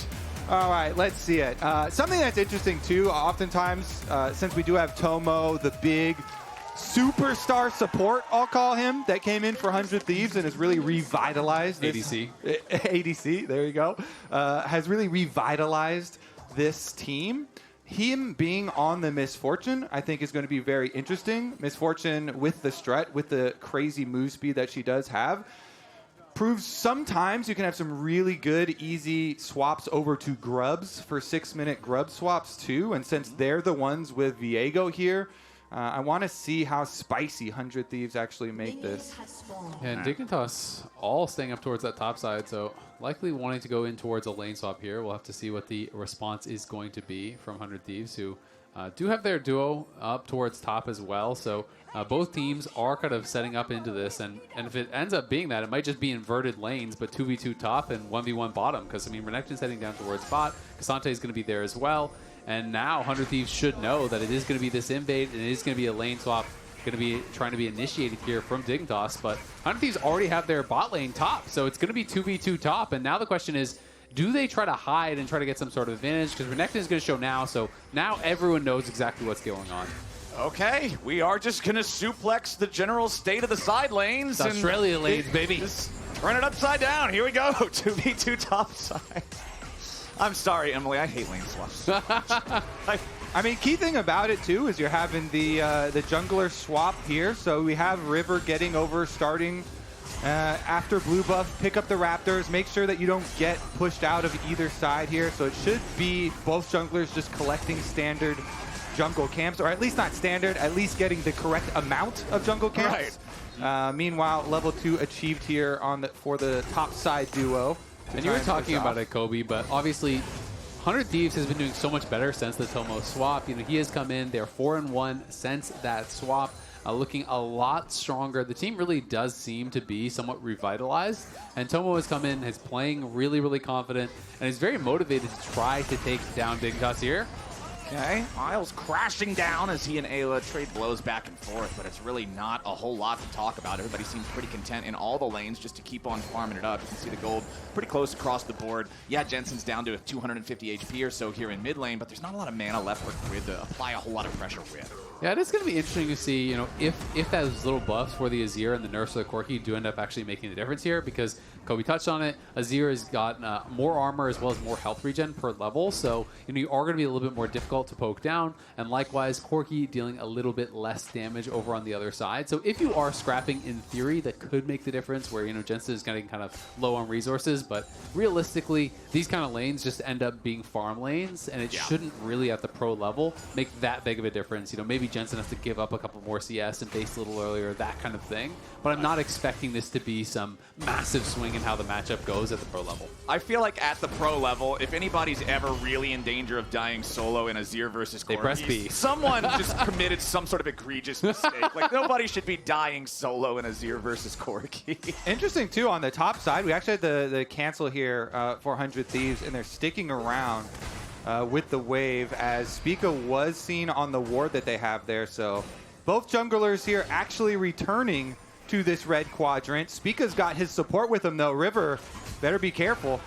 All right, let's see it. Something that's interesting too, oftentimes, since we do have Tomo, the big superstar support, I'll call him, that came in for 100 Thieves and has really revitalized this. ADC. ADC, there you go. Has really revitalized this team. Him being on the Misfortune, I think, is going to be very interesting. Misfortune with the strut, with the crazy move speed that she does have, proves sometimes you can have some really good, easy swaps over to Grubs for 6-minute Grub swaps too. And since they're the ones with Viego here, I want to see how spicy 100 Thieves actually make this. And Dignitas all staying up towards that top side, so likely wanting to go in towards a lane swap here. We'll have to see what the response is going to be from 100 Thieves, who do have their duo up towards top as well. So both teams are kind of setting up into this, and if it ends up being that, it might just be inverted lanes, but 2v2 top and 1v1 bottom, because, I mean, Renekton's heading down towards bot. Kasante is going to be there as well. And now 100 Thieves should know that it is going to be this invade, and it is going to be a lane swap, going to be trying to be initiated here from Dignitas. But 100 Thieves already have their bot lane top, so it's going to be 2v2 top. And now the question is, do they try to hide and try to get some sort of advantage? Because Renekton is going to show now, so now everyone knows exactly what's going on. Okay, we are just going to suplex the general state of the side lanes. It's Australia lanes, baby. Just turn it upside down. Here we go. 2v2 top side. I'm sorry, Emily. I hate lane swaps. I mean, key thing about it too is you're having the jungler swap here. So we have River getting over, starting after blue buff, pick up the Raptors, make sure that you don't get pushed out of either side here. So it should be both junglers just collecting standard jungle camps, or at least not standard, at least getting the correct amount of jungle camps. Right. Meanwhile, level 2 achieved here for the top side duo. And you were talking about it, Kobe, but obviously 100 Thieves has been doing so much better since the Tomo swap. He has come in, they're 4-1 since that swap, looking a lot stronger. The team really does seem to be somewhat revitalized, and Tomo has come in, is playing really, really confident, and is very motivated to try to take down Dignitas here. Okay, Miles crashing down as he and Eyla trade blows back and forth, but it's really not a whole lot to talk about. Everybody seems pretty content in all the lanes just to keep on farming it up. You can see the gold pretty close across the board. Yeah, Jensen's down to 250 HP or so here in mid lane, but there's not a lot of mana left for Quid to apply a whole lot of pressure with. Yeah, it is going to be interesting to see, you know, if those little buffs for the Azir and the nerfs for the Corki do end up actually making the difference here, because Kobe touched on it. Azir has got more armor as well as more health regen per level, so you know you are going to be a little bit more difficult to poke down, and likewise Corki dealing a little bit less damage over on the other side. So if you are scrapping, in theory, that could make the difference, where you know Jensen is getting kind of low on resources, but realistically these kind of lanes just end up being farm lanes, and it shouldn't really at the pro level make that big of a difference. You know, maybe Jensen has to give up a couple more CS and base a little earlier, that kind of thing, but I'm not expecting this to be some massive swing in how the matchup goes at the pro level. I feel like at the pro level, if anybody's ever really in danger of dying solo in Azir versus Corki, they press B. Someone just committed some sort of egregious mistake. Like, nobody should be dying solo in Azir versus Corki. Interesting, too, on the top side, we actually had the cancel here for 100 Thieves, and they're sticking around with the wave as Spica was seen on the ward that they have there. So both junglers here actually returning to this red quadrant. Spica's got his support with him, though. River, better be careful.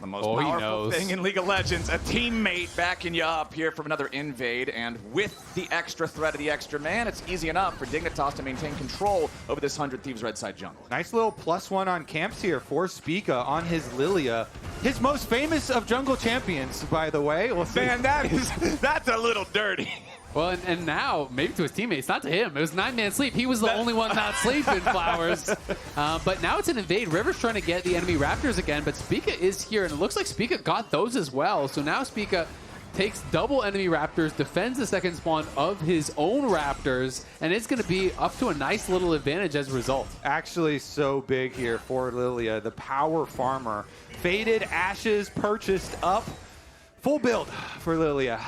The most powerful thing in League of Legends, a teammate backing you up here from another invade, and with the extra threat of the extra man, it's easy enough for Dignitas to maintain control over this 100 Thieves red side jungle. Nice little +1 on camps here for Spica on his Lillia. His most famous of jungle champions, by the way. We'll see. Man, that's a little dirty. Well, and now, maybe to his teammates, not to him. It was 9-man sleep. He was the only one not sleeping, Flowers. But now it's an invade. River's trying to get the enemy Raptors again, but Spica is here, and it looks like Spica got those as well. So now Spica takes double enemy Raptors, defends the second spawn of his own Raptors, and it's going to be up to a nice little advantage as a result. Actually so big here for Lillia, the power farmer. Faded Ashes purchased up. Full build for Lillia.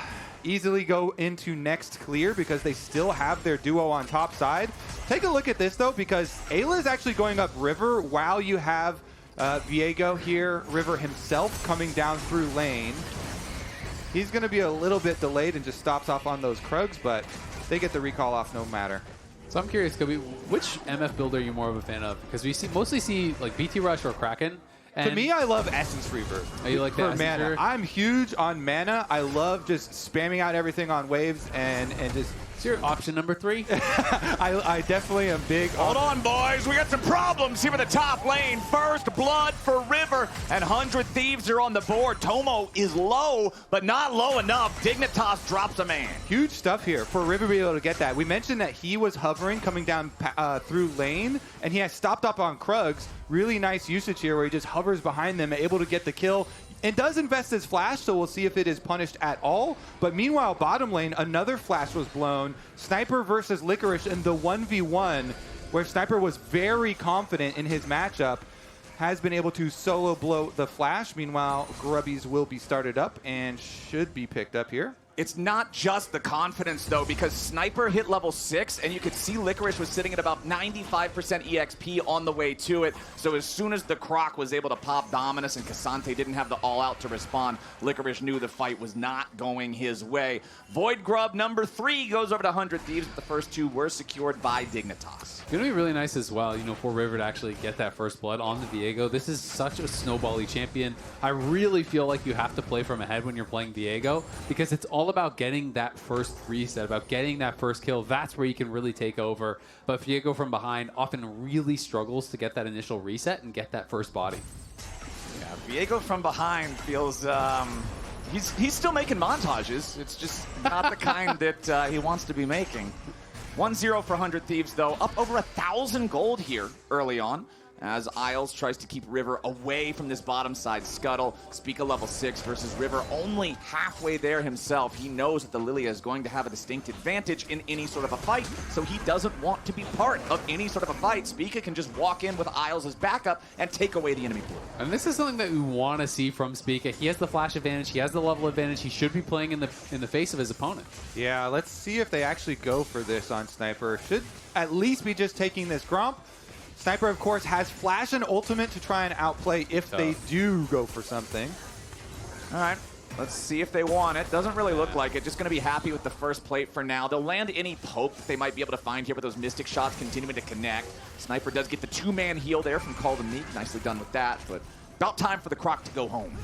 Easily go into next clear because they still have their duo on top side. Take a look at this, though, because Eyla is actually going up River while you have Viego here, River himself coming down through lane. He's going to be a little bit delayed and just stops off on those Krugs, but they get the recall off no matter. So I'm curious, Kobe, which MF build are you more of a fan of? Because we mostly see like BT Rush or Kraken. To me, I love Essence Reaver. Oh, you like for that mana? I'm huge on mana. I love just spamming out everything on waves and just. It's your option number 3. I definitely am big. Hold on, boys. We got some problems here in the top lane. First blood for River, and 100 Thieves are on the board. Tomo is low, but not low enough. Dignitas drops a man. Huge stuff here for River to be able to get that. We mentioned that he was hovering coming down through lane, and he has stopped up on Krugs. Really nice usage here where he just hovers behind them, able to get the kill. And does invest his flash, so we'll see if it is punished at all. But meanwhile, bottom lane, another flash was blown. Sniper versus Licorice in the 1v1, where Sniper was very confident in his matchup, has been able to solo blow the flash. Meanwhile, Grubbies will be started up and should be picked up here. It's not just the confidence, though, because Sniper hit level 6, and you could see Licorice was sitting at about 95% EXP on the way to it. So as soon as the Croc was able to pop Dominus and Cassante didn't have the all-out to respond, Licorice knew the fight was not going his way. Void Grub number 3 goes over to 100 Thieves, but the first 2 were secured by Dignitas. It's going to be really nice as well, you know, for River to actually get that first blood on the Viego. This is such a snowbally champion. I really feel like you have to play from ahead when you're playing Viego, because it's all about getting that first reset, about getting that first kill. That's where you can really take over. But Viego from behind often really struggles to get that initial reset and get that first body. Yeah, Viego from behind feels he's still making montages. It's just not the kind that he wants to be making. 1-0 for 100 Thieves, though. Up over 1,000 gold here early on, as Isles tries to keep River away from this bottom side scuttle. Spica level 6 versus River only halfway there himself. He knows that the Lillia is going to have a distinct advantage in any sort of a fight, so he doesn't want to be part of any sort of a fight. Spica can just walk in with Isles as backup and take away the enemy pool. And this is something that we want to see from Spica. He has the flash advantage, he has the level advantage, he should be playing in the face of his opponent. Yeah, let's see if they actually go for this on Sniper. Should at least be just taking this Gromp. Sniper, of course, has flash and ultimate to try and outplay if they do go for something. All right. Let's see if they want it. Doesn't really look like it. Just going to be happy with the first plate for now. They'll land any poke that they might be able to find here with those Mystic shots continuing to connect. Sniper does get the 2-man heal there from Call the Meek. Nicely done with that, but about time for the Croc to go home.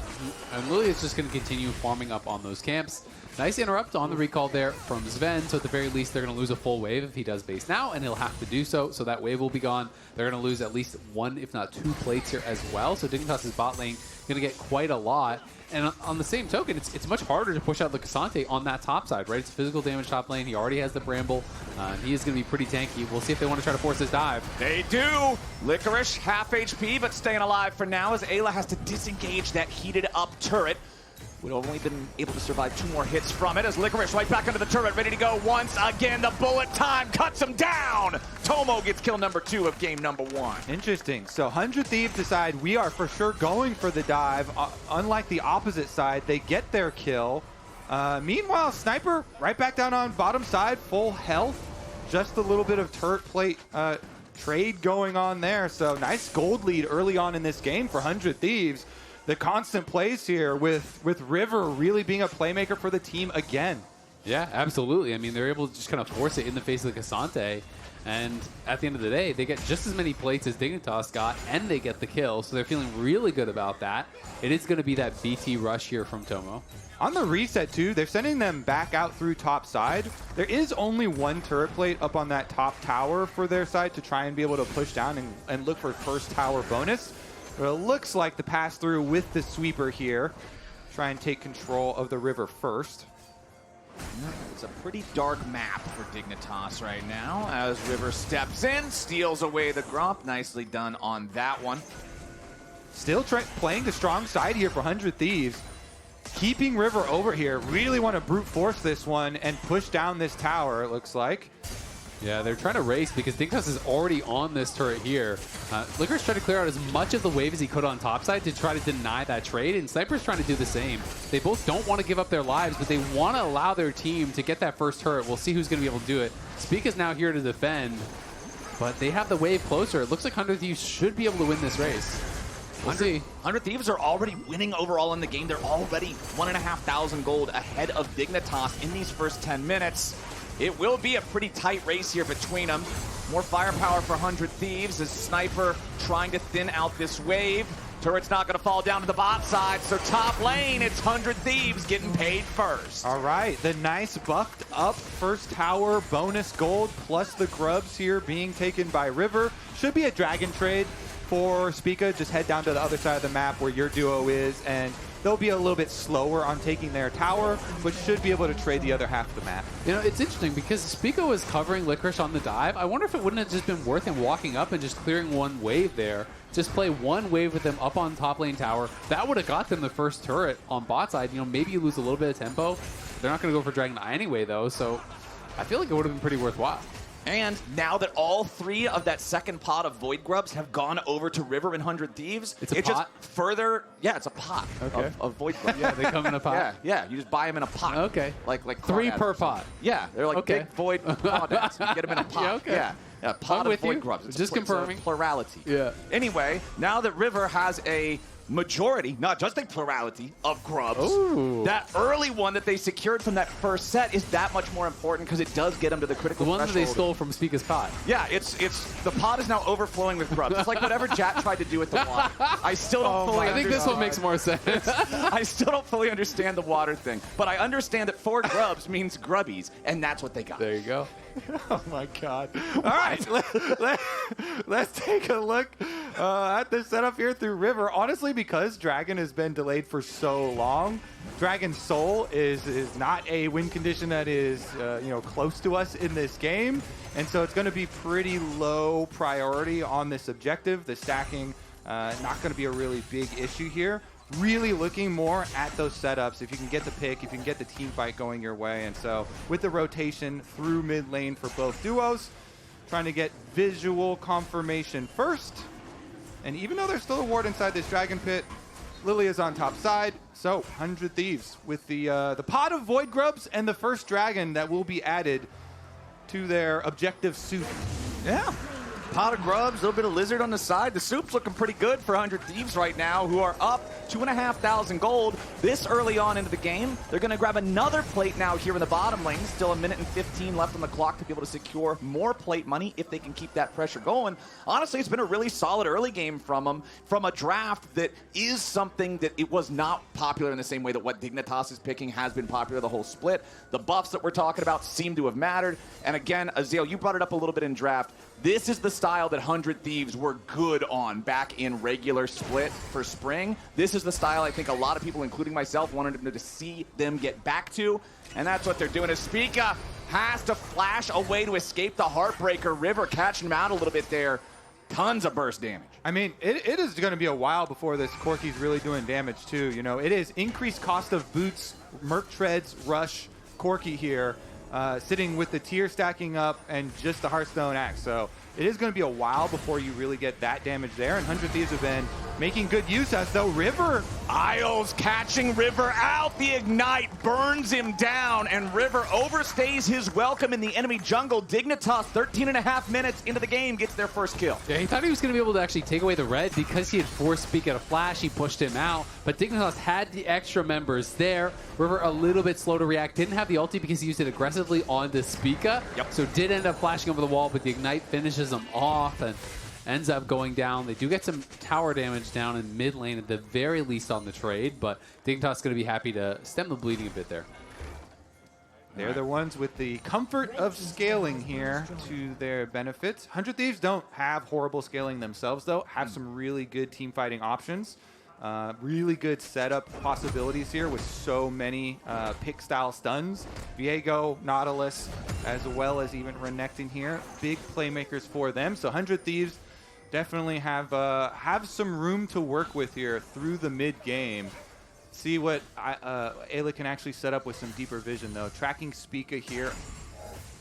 And Lillia is just going to continue farming up on those camps. Nice interrupt on the recall there from Zven, so at the very least they're going to lose a full wave if he does base now, and he'll have to do so, so that wave will be gone. They're going to lose at least 1, if not 2 plates here as well, so Dignitas' bot lane going to get quite a lot. And on the same token, it's much harder to push out the Cassante on that top side, right? It's physical damage top lane. He already has the Bramble. He is going to be pretty tanky. We'll see if they want to try to force this dive. They do! Licorice, half HP, but staying alive for now as Eyla has to disengage that heated up turret. Would have only been able to survive 2 more hits from it as Licorice right back under the turret, ready to go once again. The bullet time cuts him down! Tomo gets kill number 2 of game number 1. Interesting. So 100 Thieves decide we are for sure going for the dive. Unlike the opposite side, they get their kill. Meanwhile, Sniper right back down on bottom side, full health. Just a little bit of turret plate trade going on there. So nice gold lead early on in this game for 100 Thieves. The constant plays here with River really being a playmaker for the team again. Yeah, absolutely. I mean, they're able to just kind of force it in the face of the Cassante. And at the end of the day, they get just as many plates as Dignitas got, and they get the kill. So they're feeling really good about that. It is going to be that BT rush here from Tomo. On the reset, too, they're sending them back out through top side. There is only 1 turret plate up on that top tower for their side to try and be able to push down and look for first tower bonus. But it looks like the pass through with the sweeper here. Try and take control of the river first. It's a pretty dark map for Dignitas right now as River steps in, steals away the Gromp. Nicely done on that one. Still playing the strong side here for 100 Thieves. Keeping River over here. Really want to brute force this one and push down this tower, it looks like. Yeah, they're trying to race because Dignitas is already on this turret here. Licorice tried to clear out as much of the wave as he could on topside to try to deny that trade, and Sniper's trying to do the same. They both don't want to give up their lives, but they want to allow their team to get that first turret. We'll see who's going to be able to do it. Spica's now here to defend, but they have the wave closer. It looks like 100 Thieves should be able to win this race. We'll see. 100 Thieves are already winning overall in the game. They're already 1,500 gold ahead of Dignitas in these first 10 minutes. It will be a pretty tight race here between them. More firepower for 100 Thieves as Sniper trying to thin out this wave. Turret's not going to fall down to the bot side, so top lane, it's 100 Thieves getting paid first. All right, the nice buffed up first tower bonus gold plus the grubs here being taken by River. Should be a dragon trade for Spica. Just head down to the other side of the map where your duo is, and they'll be a little bit slower on taking their tower, but should be able to trade the other half of the map. You know, it's interesting because Spica was covering Licorice on the dive. I wonder if it wouldn't have just been worth him walking up and just clearing 1 wave there. Just play 1 wave with them up on top lane tower. That would have got them the first turret on bot side. You know, maybe you lose a little bit of tempo. They're not going to go for Dragon Eye anyway, though, so I feel like it would have been pretty worthwhile. And now that all 3 of that second pot of Void Grubs have gone over to River and 100 Thieves, it's a pot? just further, yeah, it's a pot of Void Grubs. Yeah, they come in a pot? Yeah, you just buy them in a pot. Okay. Like 3 per pot. Yeah, they're like big Void crawdads. You get them in a pot. Yeah, okay. Yeah, pot of Void Grubs. It's just confirming. It's a plurality. Yeah. Anyway, now that River has a majority, not just a plurality, of grubs. Ooh. That early one that they secured from that first set is that much more important because it does get them to the critical The one threshold. that they stole from Spica's pot. Yeah, it's the pot is now overflowing with grubs. It's like whatever Jack tried to do with the water. I still don't fully I think this one makes more sense. I still don't fully understand the water thing, but I understand that 4 grubs means grubbies, and that's what they got. There you go. Oh my God. All right, let's take a look at the setup here through River. Honestly, because Dragon has been delayed for so long, Dragon Soul is not a win condition that is close to us in this game, and so it's going to be pretty low priority on this objective. The stacking not going to be a really big issue here. Really looking more at those setups. If you can get the pick, if you can get the team fight going your way. And so with the rotation through mid lane for both duos, trying to get visual confirmation first. And even though there's still a ward inside this dragon pit, Lillia's on top side. So 100 Thieves with the pot of Void Grubs and the first dragon that will be added to their objective suit. Yeah. Pot of grubs, a little bit of lizard on the side. The soup's looking pretty good for 100 Thieves right now, who are up 2,500 gold this early on into the game. They're going to grab another plate now here in the bottom lane. Still a minute and 15 left on the clock to be able to secure more plate money if they can keep that pressure going. Honestly, it's been a really solid early game from them, from a draft that is something that it was not popular in the same way that what Dignitas is picking has been popular the whole split. The buffs that we're talking about seem to have mattered. And again, Azael, you brought it up a little bit in draft. This is the style that 100 Thieves were good on back in regular split for spring. This is the style I think a lot of people, including myself, wanted to see them get back to. And that's what they're doing. As Spica has to flash away to escape the Heartbreaker. River catching him out a little bit there. Tons of burst damage. I mean, it is going to be a while before this Corki's really doing damage too. You know, it is increased cost of boots, Merc Treads, Rush, Corki here. Sitting with the tier stacking up and just the Hearthstone axe. So it is going to be a while before you really get that damage there. And 100 Thieves have been making good use as though River. Isles catching River out. The Ignite burns him down, and River overstays his welcome in the enemy jungle. Dignitas, 13.5 minutes into the game, gets their first kill. Yeah, he thought he was going to be able to actually take away the red because he had forced Spica to flash. He pushed him out, but Dignitas had the extra members there. River a little bit slow to react. Didn't have the ulti because he used it aggressively on the Spica. Yep. So did end up flashing over the wall, but the Ignite finishes him off and ends up going down. They do get some tower damage down in mid lane at the very least on the trade, but Dignitas going to be happy to stem the bleeding a bit there. They're the ones with the comfort of scaling here to their benefits. 100 Thieves don't have horrible scaling themselves, though. Have some really good team fighting options. Really good setup possibilities here with so many pick-style stuns. Viego, Nautilus, as well as even Renekton here. Big playmakers for them. So 100 Thieves definitely have some room to work with here through the mid-game. See what Eyla can actually set up with some deeper vision, though. Tracking Spica here.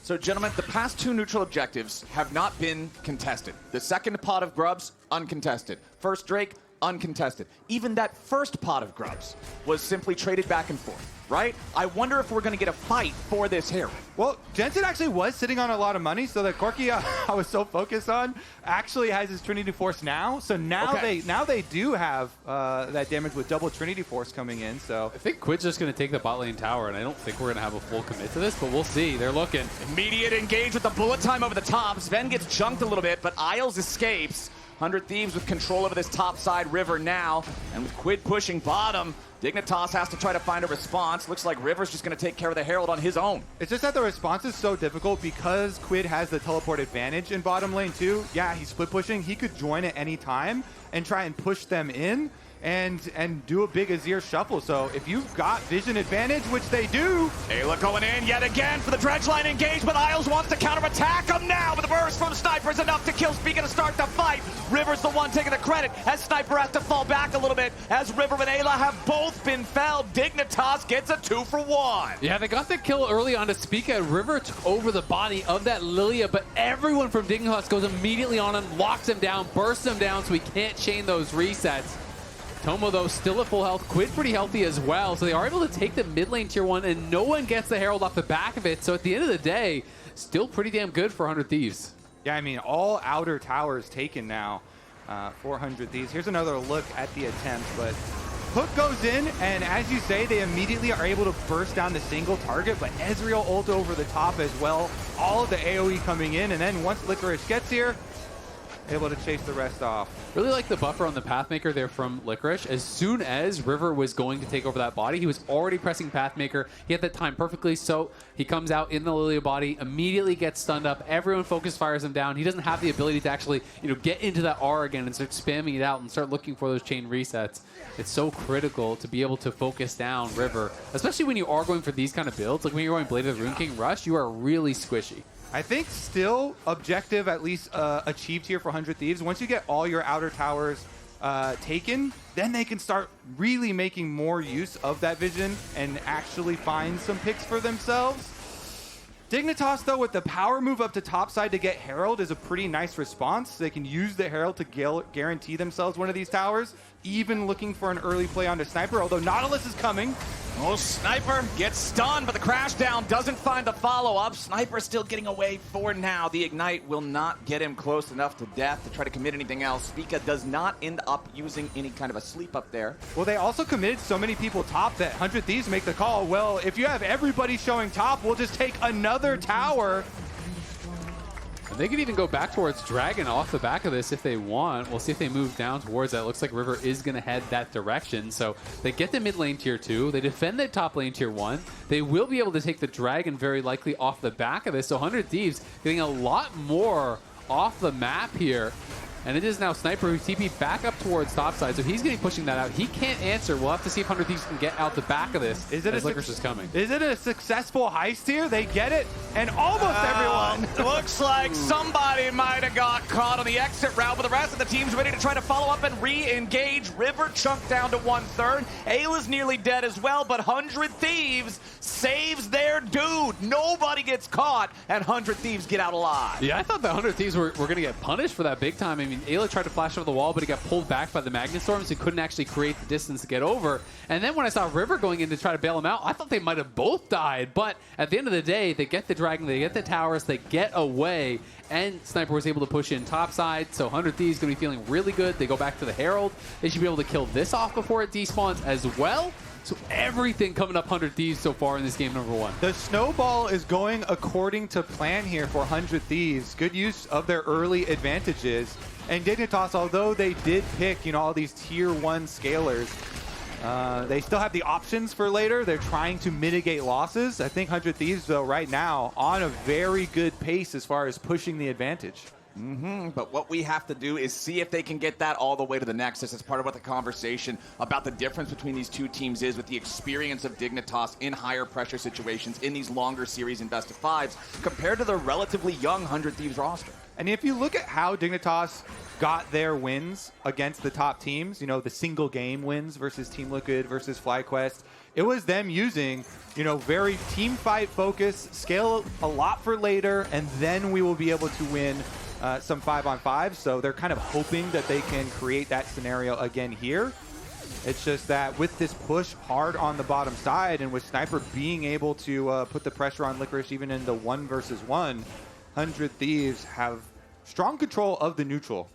So, gentlemen, the past two neutral objectives have not been contested. The second pot of grubs, uncontested. First Drake, uncontested. Even that first pot of grubs was simply traded back and forth, right? I wonder if we're going to get a fight for this Herald. Well, Jensen actually was sitting on a lot of money, so that Corki I was so focused on actually has his Trinity Force now. So now they do have that damage with double Trinity Force coming in. So I think Quid's just going to take the bot lane tower, and I don't think we're going to have a full commit to this, but we'll see. They're looking. Immediate engage with the bullet time over the top. Zven gets chunked a little bit, but Isles escapes. 100 Thieves with control over this top side River now, and with Quid pushing bottom, Dignitas has to try to find a response. Looks like River's just going to take care of the Herald on his own. It's just that the response is so difficult because Quid has the teleport advantage in bottom lane too. Yeah, he's split pushing. He could join at any time and try and push them in and do a big Azir shuffle. So if you've got vision advantage, which they do. Eyla going in yet again for the dredge line engage, but Isles wants to counterattack him now. But the burst from Sniper is enough to kill Spica to start the fight. River's the one taking the credit as Sniper has to fall back a little bit as River and Eyla have both been felled. Dignitas gets a 2-for-1. Yeah, they got the kill early on to Spica. River took over the body of that Lillia, but everyone from Dignitas goes immediately on him, locks him down, bursts him down so he can't chain those resets. Tomo, though, still at full health. Quid pretty healthy as well. So they are able to take the mid lane tier 1, and no one gets the Herald off the back of it. So at the end of the day, still pretty damn good for 100 Thieves. Yeah, I mean, all outer towers taken now for 100 Thieves. Here's another look at the attempt, but Hook goes in, and as you say, they immediately are able to burst down the single target, but Ezreal ult over the top as well. All of the AoE coming in, and then once Licorice gets here, able to chase the rest off. Really like the buffer on the Pathmaker there from Licorice. As soon as River was going to take over that body, he was already pressing Pathmaker. He had that time perfectly, so he comes out in the Lillia body, immediately gets stunned up. Everyone focus fires him down. He doesn't have the ability to actually, get into that R again and start spamming it out and start looking for those chain resets. It's so critical to be able to focus down River, especially when you are going for these kind of builds. Like when you're going Blade of the Rune King Rush, you are really squishy. I think still objective at least achieved here for 100 Thieves. Once you get all your outer towers taken, then they can start really making more use of that vision and actually find some picks for themselves. Dignitas, though, with the power move up to topside to get Herald is a pretty nice response. They can use the Herald to guarantee themselves one of these towers, even looking for an early play onto Sniper, although Nautilus is coming. Oh, Sniper gets stunned, but the crash down doesn't find the follow-up. Sniper still getting away for now. The Ignite will not get him close enough to death to try to commit anything else. Spica does not end up using any kind of a sleep up there. Well, they also committed so many people top that 100 Thieves make the call. Well, if you have everybody showing top, we'll just take another tower. And they could even go back towards Dragon off the back of this if they want. We'll see if they move down towards that. Looks like River is going to head that direction. So they get the mid lane tier 2. They defend the top lane tier 1. They will be able to take the Dragon very likely off the back of this. So 100 Thieves getting a lot more off the map here. And it is now Sniper who's TP back up towards topside, so he's getting pushing that out. He can't answer. We'll have to see if 100 Thieves can get out the back of this as Licorice is coming. Is it a successful heist here? They get it, and almost everyone. Looks like somebody might have got caught on the exit route, but the rest of the team's ready to try to follow up and re-engage. River chunked down to 1/3. Ayla's nearly dead as well, but 100 Thieves saves their dude. Nobody gets caught, and 100 Thieves get out alive. Yeah, I thought the 100 Thieves were going to get punished for that big time. I mean, Eyla tried to flash over the wall, but he got pulled back by the Magnet Storm, so he couldn't actually create the distance to get over. And then when I saw River going in to try to bail him out, I thought they might have both died. But at the end of the day, they get the Dragon, they get the towers, they get away, and Sniper was able to push in topside. So 100 Thieves going to be feeling really good. They go back to the Herald. They should be able to kill this off before it despawns as well. So everything coming up 100 Thieves so far in this game number 1. The snowball is going according to plan here for 100 Thieves. Good use of their early advantages. And Dignitas, although they did pick, all these tier 1 scalers, they still have the options for later. They're trying to mitigate losses. I think 100 Thieves, though, right now, on a very good pace as far as pushing the advantage. But what we have to do is see if they can get that all the way to the Nexus. As part of what the conversation about the difference between these two teams is with the experience of Dignitas in higher pressure situations in these longer series and best of 5s compared to the relatively young 100 Thieves roster. And if you look at how Dignitas got their wins against the top teams, the single game wins versus Team Liquid versus FlyQuest, it was them using, very team fight focus, scale a lot for later, and then we will be able to win some 5-on-5. So they're kind of hoping that they can create that scenario again here. It's just that with this push hard on the bottom side and with Sniper being able to put the pressure on Licorice even in the 1 versus 1, 100 Thieves have strong control of the neutral.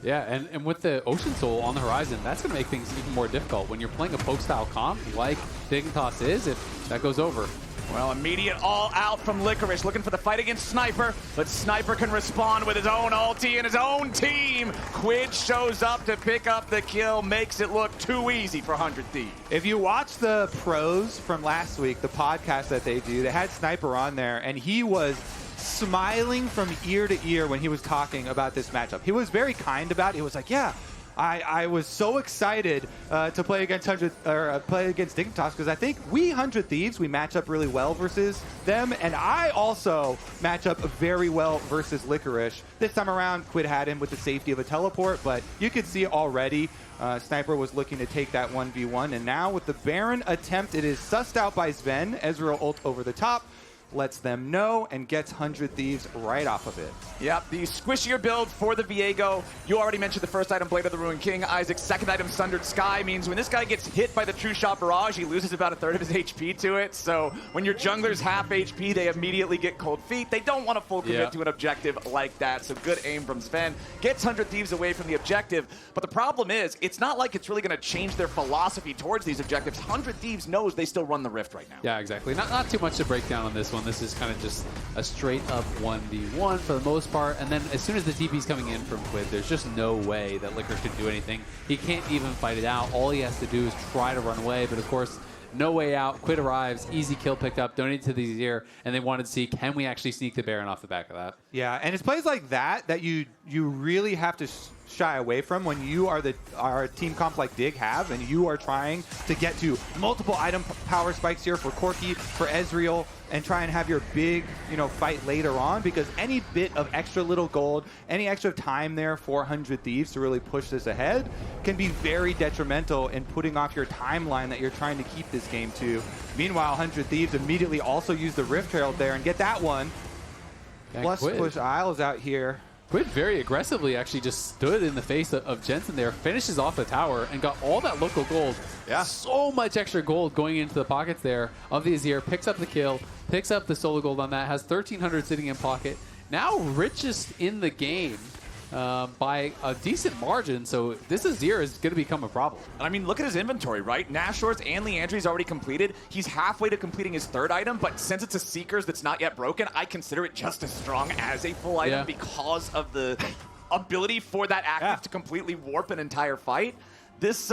Yeah, and with the Ocean Soul on the horizon, that's going to make things even more difficult when you're playing a poke-style comp like Dignitas is if that goes over. Well, immediate all out from Licorice, looking for the fight against Sniper, but Sniper can respond with his own ulti and his own team. Quid shows up to pick up the kill, makes it look too easy for 100 Thieves. If you watch the pros from last week, the podcast that they do, they had Sniper on there, and he was smiling from ear to ear when he was talking about this matchup. He was very kind about it. He was like, yeah, I was so excited to play against Dignitas because I think we 100 Thieves, we match up really well versus them, and I also match up very well versus Licorice. This time around, Quid had him with the safety of a teleport, but you could see already Sniper was looking to take that 1v1, and now with the Baron attempt, it is sussed out by Zven. Ezreal ult over the top, lets them know, and gets 100 Thieves right off of it. Yep, the squishier build for the Viego. You already mentioned the first item, Blade of the Ruined King. Isaac's second item, Sundered Sky, means when this guy gets hit by the True Shot Barrage, he loses about a third of his HP to it. So when your jungler's half HP, they immediately get cold feet. They don't want to full commit to an objective like that. So good aim from Zven. Gets 100 Thieves away from the objective. But the problem is, it's not like it's really going to change their philosophy towards these objectives. 100 Thieves knows they still run the Rift right now. Yeah, exactly. Not too much to break down on this one. This is kind of just a straight up 1v1 for the most part. And then as soon as the TP's coming in from Quid, there's just no way that Licorice can do anything. He can't even fight it out. All he has to do is try to run away. But of course, no way out. Quid arrives, easy kill picked up, donated to the Azir, and they wanted to see, can we actually sneak the Baron off the back of that? Yeah, and it's plays like that you really have to shy away from when you are our team comp like Dig have, and you are trying to get to multiple item power spikes here for Corki, for Ezreal, and try and have your big, fight later on, because any bit of extra little gold, any extra time there for 100 Thieves to really push this ahead can be very detrimental in putting off your timeline that you're trying to keep this game to. Meanwhile, 100 Thieves immediately also use the Rift Herald there and get that one. Plus push Isles out here. Quid very aggressively actually just stood in the face of Jensen there, finishes off the tower, and got all that local gold. Yeah. So much extra gold going into the pockets there of the Azir. Picks up the kill, picks up the solo gold on that, has 1,300 sitting in pocket. Now richest in the game by a decent margin, so this Azir is going to become a problem. I mean, look at his inventory, right? Nashor's and Leandry's already completed. He's halfway to completing his third item, but since it's a Seeker's that's not yet broken, I consider it just as strong as a full item because of the ability for that active to completely warp an entire fight. This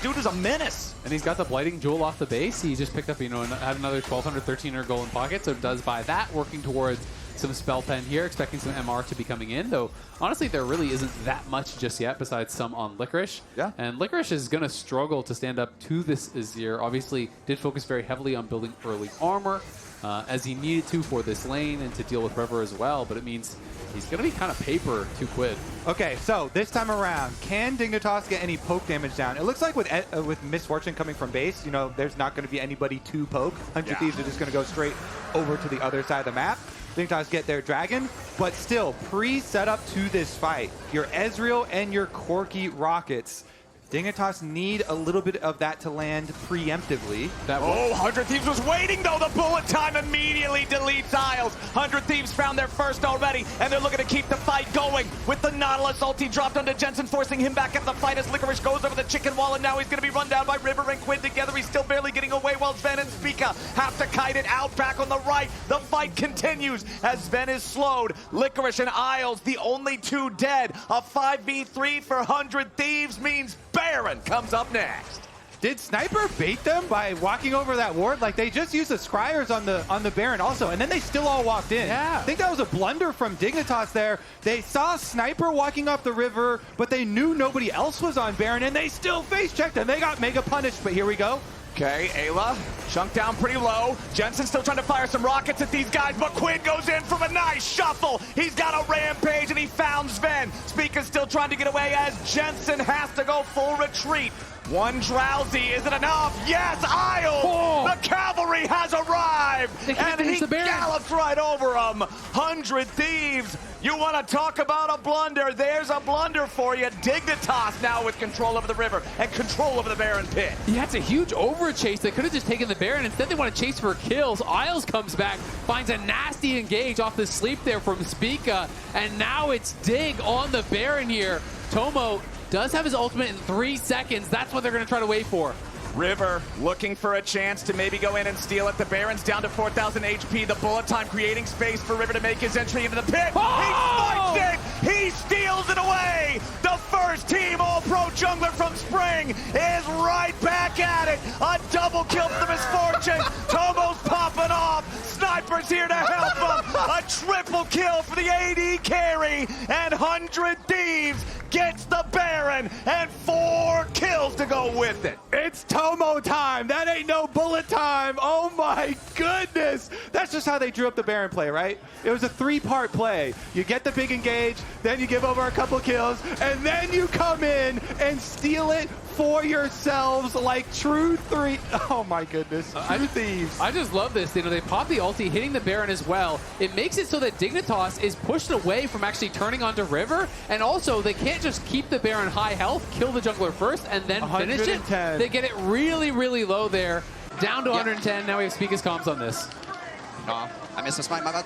dude is a menace. And he's got the Blighting Jewel off the base. He just picked up, had another 1,200, 1,300 gold in pocket, so does buy that, working towards some spell pen here, expecting some MR to be coming in, though honestly there really isn't that much just yet besides some on Licorice. Yeah. And Licorice is going to struggle to stand up to this Azir. Obviously did focus very heavily on building early armor as he needed to for this lane and to deal with River as well, but it means he's going to be kind of paper to Quid. Okay, so this time around, can Dignitas get any poke damage down? It looks like with Misfortune coming from base, there's not going to be anybody to poke. 100 Thieves are just going to go straight over to the other side of the map. Dignitas get their dragon, but still pre-set up to this fight. Your Ezreal and your Corki rockets. Dignitas need a little bit of that to land preemptively. 100 Thieves was waiting though. The bullet time immediately deletes Isles. 100 Thieves found their first already, and they're looking to keep the fight going with the Nautilus ulti dropped onto Jensen, forcing him back at the fight as Licorice goes over the chicken wall, and now he's going to be run down by River and Quid together. He's still barely getting away while Zven and Spica have to kite it out back on the right. The fight continues as Zven is slowed. Licorice and Isles, the only two dead. A 5v3 for 100 Thieves means Baron comes up next. Did Sniper bait them by walking over that ward? Like, they just used the Scryers on the Baron also, and then they still all walked in. Yeah. I think that was a blunder from Dignitas there. They saw Sniper walking off the river, but they knew nobody else was on Baron, and they still face-checked, and they got mega punished, but here we go. Okay, Eyla chunked down pretty low. Jensen still trying to fire some rockets at these guys, but Quid goes in from a nice shuffle. He's got a rampage, and he found Zven. Spica's still trying to get away as Jensen has to go full retreat. One drowsy, is it enough? Yes, Isle! The cavalry has arrived, and he gallops right over them. 100 Thieves, you want to talk about a blunder? There's a blunder for you. Dignitas now with control over the river and control over the Baron pit. Yeah, it's a huge overchase. They could have just taken the Baron. Instead, they want to chase for kills. Isles comes back, finds a nasty engage off the sleep there from Spica, and now it's Dig on the Baron here. Tomo does have his ultimate in 3 seconds. That's what they're going to try to wait for. River looking for a chance to maybe go in and steal it. The Baron's down to 4,000 HP. The bullet time creating space for River to make his entry into the pit. He spikes it! He steals it away! The first team All-Pro jungler from Spring is right back at it! A double kill for the Misfortune! Tomo's popping off! Sniper's here to help him! A triple kill for the AD carry! And 100 Thieves gets the Baron and 4 kills to go with it. It's Tomo time. That ain't no bullet time. Oh my goodness. That's just how they drew up the Baron play, right? It was a 3-part play. You get the big engage, then you give over a couple kills, and then you come in and steal it for yourselves like true three. Oh my goodness. True thieves. I just love this. They pop the ulti, hitting the Baron as well. It makes it so that Dignitas is pushed away from actually turning onto River, and also they can't just keep the Baron high health, kill the jungler first, and then finish it. They get it really, really low there. Down to 110. Now we have Spica's comms on this. I missed a smite, my bad.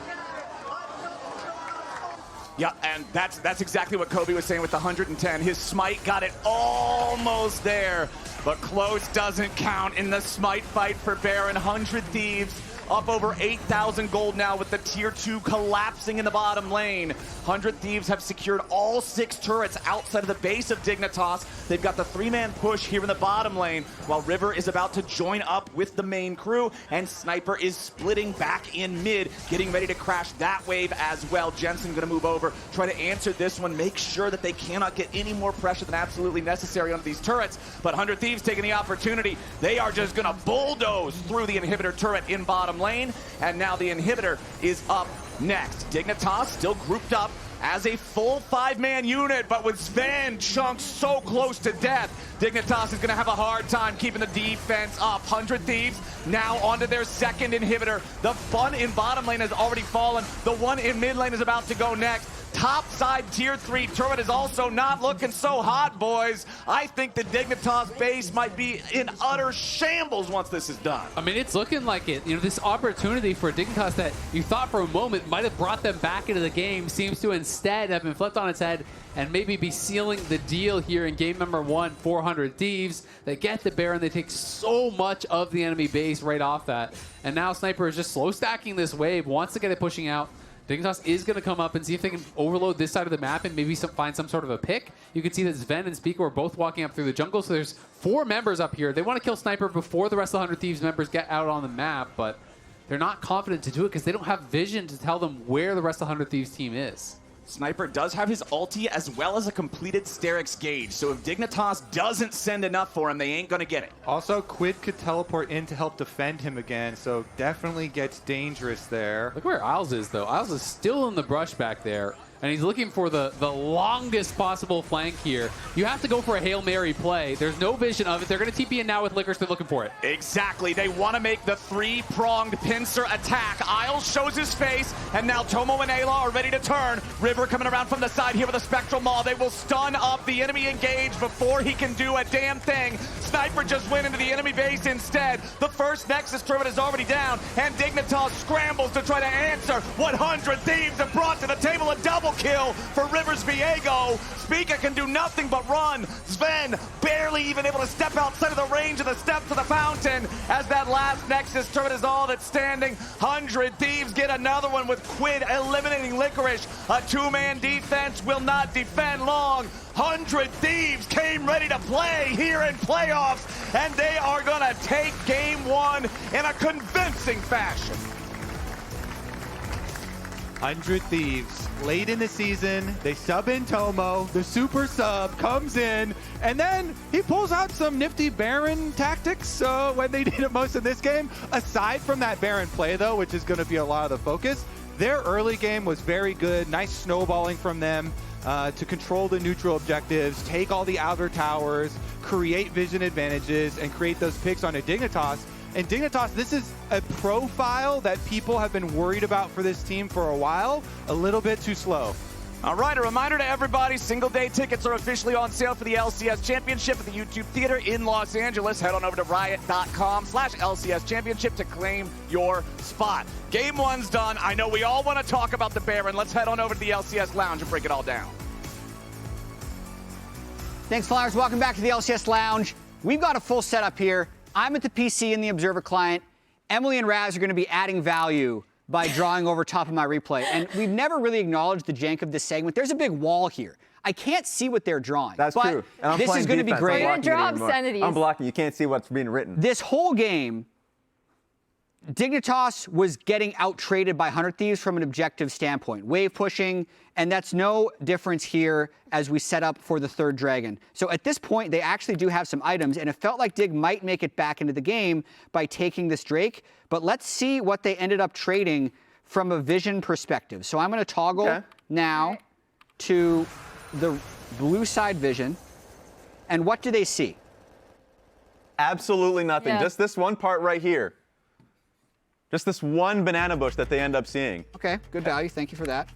Yeah, and that's exactly what Kobe was saying with the 110. His smite got it almost there, but close doesn't count in the smite fight for Baron. 100 Thieves up over 8,000 gold now with the tier 2 collapsing in the bottom lane. 100 Thieves have secured all 6 turrets outside of the base of Dignitas. They've got the 3-man push here in the bottom lane, while River is about to join up with the main crew, and Sniper is splitting back in mid, getting ready to crash that wave as well. Jensen gonna move over, try to answer this one, make sure that they cannot get any more pressure than absolutely necessary onto these turrets, but 100 Thieves taking the opportunity. They are just gonna bulldoze through the inhibitor turret in bottom lane, and now the inhibitor is up next. Dignitas still grouped up as a full 5-man unit, but with Zven chunked so close to death, Dignitas is going to have a hard time keeping the defense up. 100 Thieves now onto their second inhibitor. The fun in bottom lane has already fallen. The one in mid lane is about to go next. top side tier 3 turret is also not looking so hot, boys. I think the Dignitas base might be in utter shambles once this is done. I mean, it's looking like it. You know, this opportunity for Dignitas that you thought for a moment might have brought them back into the game seems to instead have been flipped on its head and maybe be sealing the deal here in game number 1, 400 Thieves. They get the Baron, they take so much of the enemy base right off that. And now Sniper is just slow stacking this wave, wants to get it pushing out. Dignitas is going to come up and see if they can overload this side of the map and maybe find some sort of a pick. You can see that Zven and Spica are both walking up through the jungle, so there's 4 members up here. They want to kill Sniper before the rest of the 100 Thieves members get out on the map, but they're not confident to do it because they don't have vision to tell them where the rest of the 100 Thieves team is. Sniper does have his ulti as well as a completed Sterix gauge, so if Dignitas doesn't send enough for him, they ain't gonna get it. Also, Quid could teleport in to help defend him again, so definitely gets dangerous there. Look where Isles is, though. Isles is still in the brush back there, and he's looking for the longest possible flank here. You have to go for a Hail Mary play. There's no vision of it. They're going to TP in now with Licorice. They're looking for it. Exactly. They want to make the 3-pronged pincer attack. Isles shows his face, and now Tomo and Eyla are ready to turn. River coming around from the side here with a Spectral Maw. They will stun up the enemy engaged before he can do a damn thing. Sniper just went into the enemy base instead. The first Nexus turret is already down, and Dignitas scrambles to try to answer. 100 Thieves have brought to the table a double kill for River's Viego. Spica can do nothing but run. Zven barely even able to step outside of the range of the steps of the fountain as that last Nexus turret is all that's standing. 100 Thieves get another one with Quid eliminating Licorice. A 2-man defense will not defend long. 100 Thieves came ready to play here in playoffs, and they are gonna take game 1 in a convincing fashion. 100 Thieves, late in the season, they sub in Tomo, the super sub comes in, and then he pulls out some nifty Baron tactics when they did it most of this game. Aside from that Baron play, though, which is going to be a lot of the focus, their early game was very good. Nice snowballing from them to control the neutral objectives, take all the outer towers, create vision advantages, and create those picks on a Dignitas. And Dignitas, this is a profile that people have been worried about for this team for a while. A little bit too slow. All right, a reminder to everybody, single-day tickets are officially on sale for the LCS Championship at the YouTube Theater in Los Angeles. Head on over to riot.com/LCS Championship to claim your spot. Game 1's done. I know we all want to talk about the Baron. Let's head on over to the LCS Lounge and break it all down. Thanks, Flowers. Welcome back to the LCS Lounge. We've got a full setup here. I'm at the PC in the Observer client. Emily and Raz are going to be adding value by drawing over top of my replay. And we've never really acknowledged the jank of this segment. There's a big wall here. I can't see what they're drawing. That's true. And I'm this is going to be great. You're going to draw obscenities. I'm blocking. You can't see what's being written. This whole game, Dignitas was getting out-traded by 100 Thieves from an objective standpoint. Wave pushing, and that's no difference here as we set up for the third dragon. So at this point, they actually do have some items, and it felt like Dig might make it back into the game by taking this Drake. But let's see what they ended up trading from a vision perspective. So I'm going to toggle now to the blue side vision. And what do they see? Absolutely nothing. Just this one part right here. Just this one banana bush that they end up seeing. Okay, good value. Thank you for that.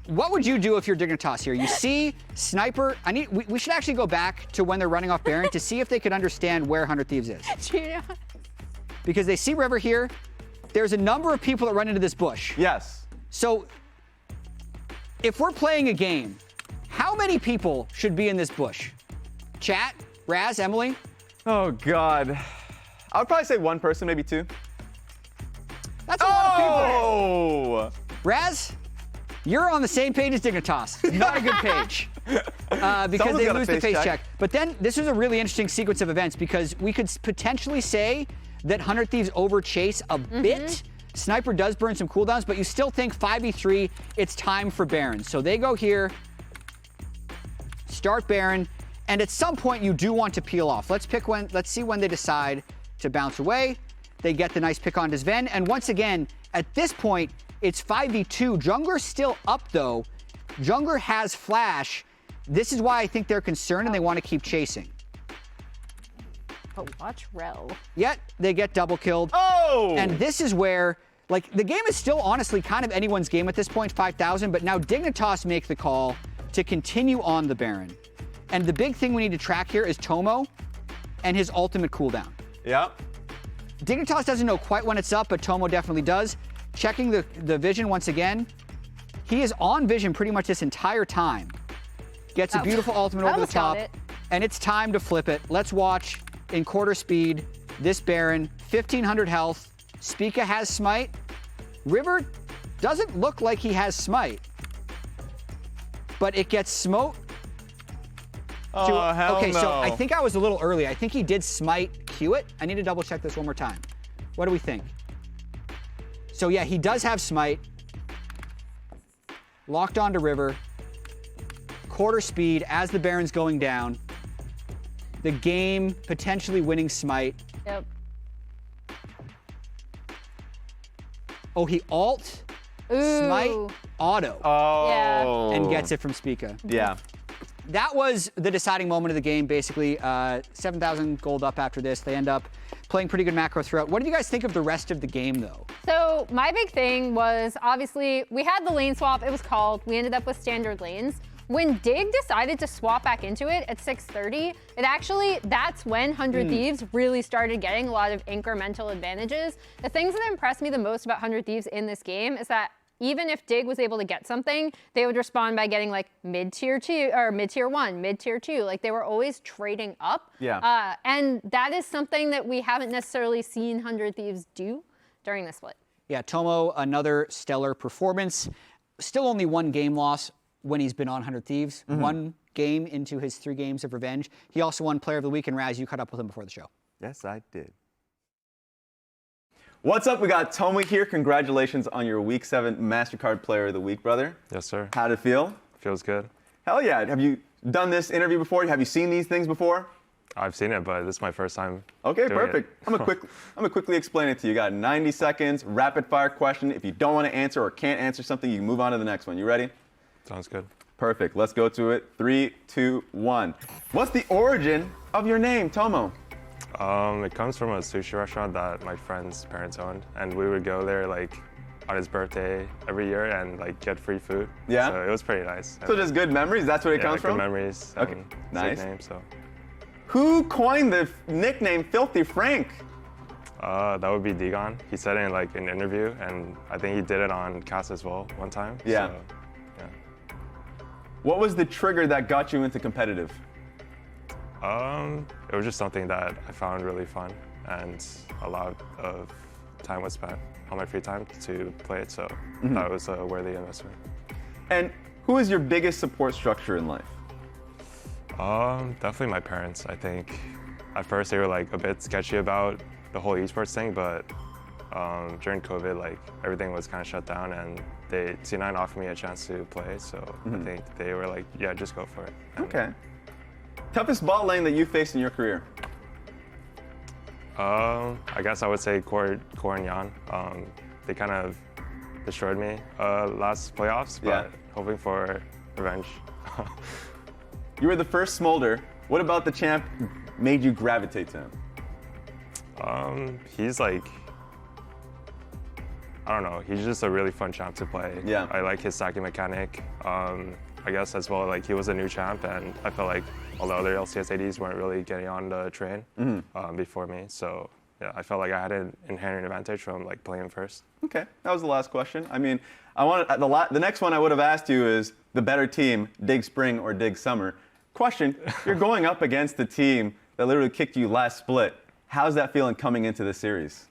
What would you do if you're Dignitas here? You see Sniper. We should actually go back to when they're running off Baron to see if they could understand where 100 Thieves is. Because they see River here. There's a number of people that run into this bush. Yes. So if we're playing a game, how many people should be in this bush? Chat, Raz, Emily? Oh, God. I would probably say one person, maybe two. That's a lot of people. Raz, you're on the same page as Dignitas. Not a good page. Because they lose the face check. But then this was a really interesting sequence of events because we could potentially say that 100 Thieves overchase a bit. Sniper does burn some cooldowns, but you still think 5v3, it's time for Baron. So they go here, start Baron, and at some point you do want to peel off. Let's see when they decide to bounce away. They get the nice pick onto Zven, and once again, at this point, it's 5v2. Jungler's still up though. Jungler has flash. This is why I think they're concerned and they want to keep chasing. But watch Rell. Yet they get double killed. Oh! And this is where Like, the game is still honestly kind of anyone's game at this point, 5,000, but now Dignitas make the call to continue on the Baron. And the big thing we need to track here is Tomo and his ultimate cooldown. Yep. Dignitas doesn't know quite when it's up, but Tomo definitely does. Checking the vision once again. He is on vision pretty much this entire time. Gets a beautiful ultimate over the top. And it's time to flip it. Let's watch in quarter speed this Baron, 1,500 health. Spica has smite. River doesn't look like he has smite. But it gets smote. Oh, hell okay, no. so I think I was a little early. I think he did smite Q it. I need to double check this one more time. What do we think? So yeah, he does have smite. Locked onto River. Quarter speed as the Baron's going down. The game potentially winning smite. Yep. Oh, he ult, smite, auto. Oh. Yeah. And gets it from Spica. Yeah. That was the deciding moment of the game, basically. 7,000 gold up after this. They end up playing pretty good macro throughout. What did you guys think of the rest of the game, though? So my big thing was, obviously, we had the lane swap. It was called. We ended up with standard lanes. When Dig decided to swap back into it at 6:30, that's when 100 Thieves really started getting a lot of incremental advantages. The things that impressed me the most about 100 Thieves in this game is that even if Dig was able to get something, they would respond by getting like mid-tier 2 or mid-tier 1, mid-tier 2. Like they were always trading up. Yeah. And that is something that we haven't necessarily seen 100 Thieves do during the split. Yeah, Tomo, another stellar performance. Still only one game loss when he's been on 100 Thieves. One game into his 3 games of revenge. He also won Player of the Week, and Raz, you caught up with him before the show. Yes, I did. What's up? We got Tomo here. Congratulations on your Week 7 MasterCard Player of the Week, brother. Yes, sir. How'd it feel? Feels good. Hell yeah. Have you done this interview before? Have you seen these things before? I've seen it, but this is my first time. Okay, doing perfect. it. I'm gonna quickly explain it to you. You got 90 seconds, rapid fire question. If you don't want to answer or can't answer something, you can move on to the next one. You ready? Sounds good. Perfect. Let's go to it. 3, 2, 1. What's the origin of your name, Tomo? It comes from a sushi restaurant that my friend's parents owned, and we would go there like on his birthday every year and like get free food. Yeah. So it was pretty nice. So just good memories. That's where it comes good from. memories. Okay. And Nice. sick name, so. Who coined the nickname Filthy Frank? That would be Digon. He said it in like an interview, and I think he did it on cast as well one time. Yeah. So, yeah. What was the trigger that got you into competitive? It was just something that I found really fun, and a lot of time was spent on my free time to play it, so that was a worthy investment. And who is your biggest support structure in life? Definitely my parents. I think at first they were like a bit sketchy about the whole esports thing, but during COVID, like everything was kind of shut down, and C9 offered me a chance to play, so I think they were like, yeah, just go for it. And Okay. Toughest bot lane that you faced in your career? I guess I would say Core and Yan. They kind of destroyed me last playoffs, but hoping for revenge. You were the first Smolder. What about the champ made you gravitate to him? He's like, I don't know, he's just a really fun champ to play. Yeah. I like his stacking mechanic. I guess as well, like he was a new champ, and I felt like all the other LCS ADs weren't really getting on the train before me. So yeah, I felt like I had an inherent advantage from like playing first. Okay, that was the last question. I mean, the next one I would have asked you is the better team, Dig Spring or Dig Summer. Question, you're going up against the team that literally kicked you last split. How's that feeling coming into the series?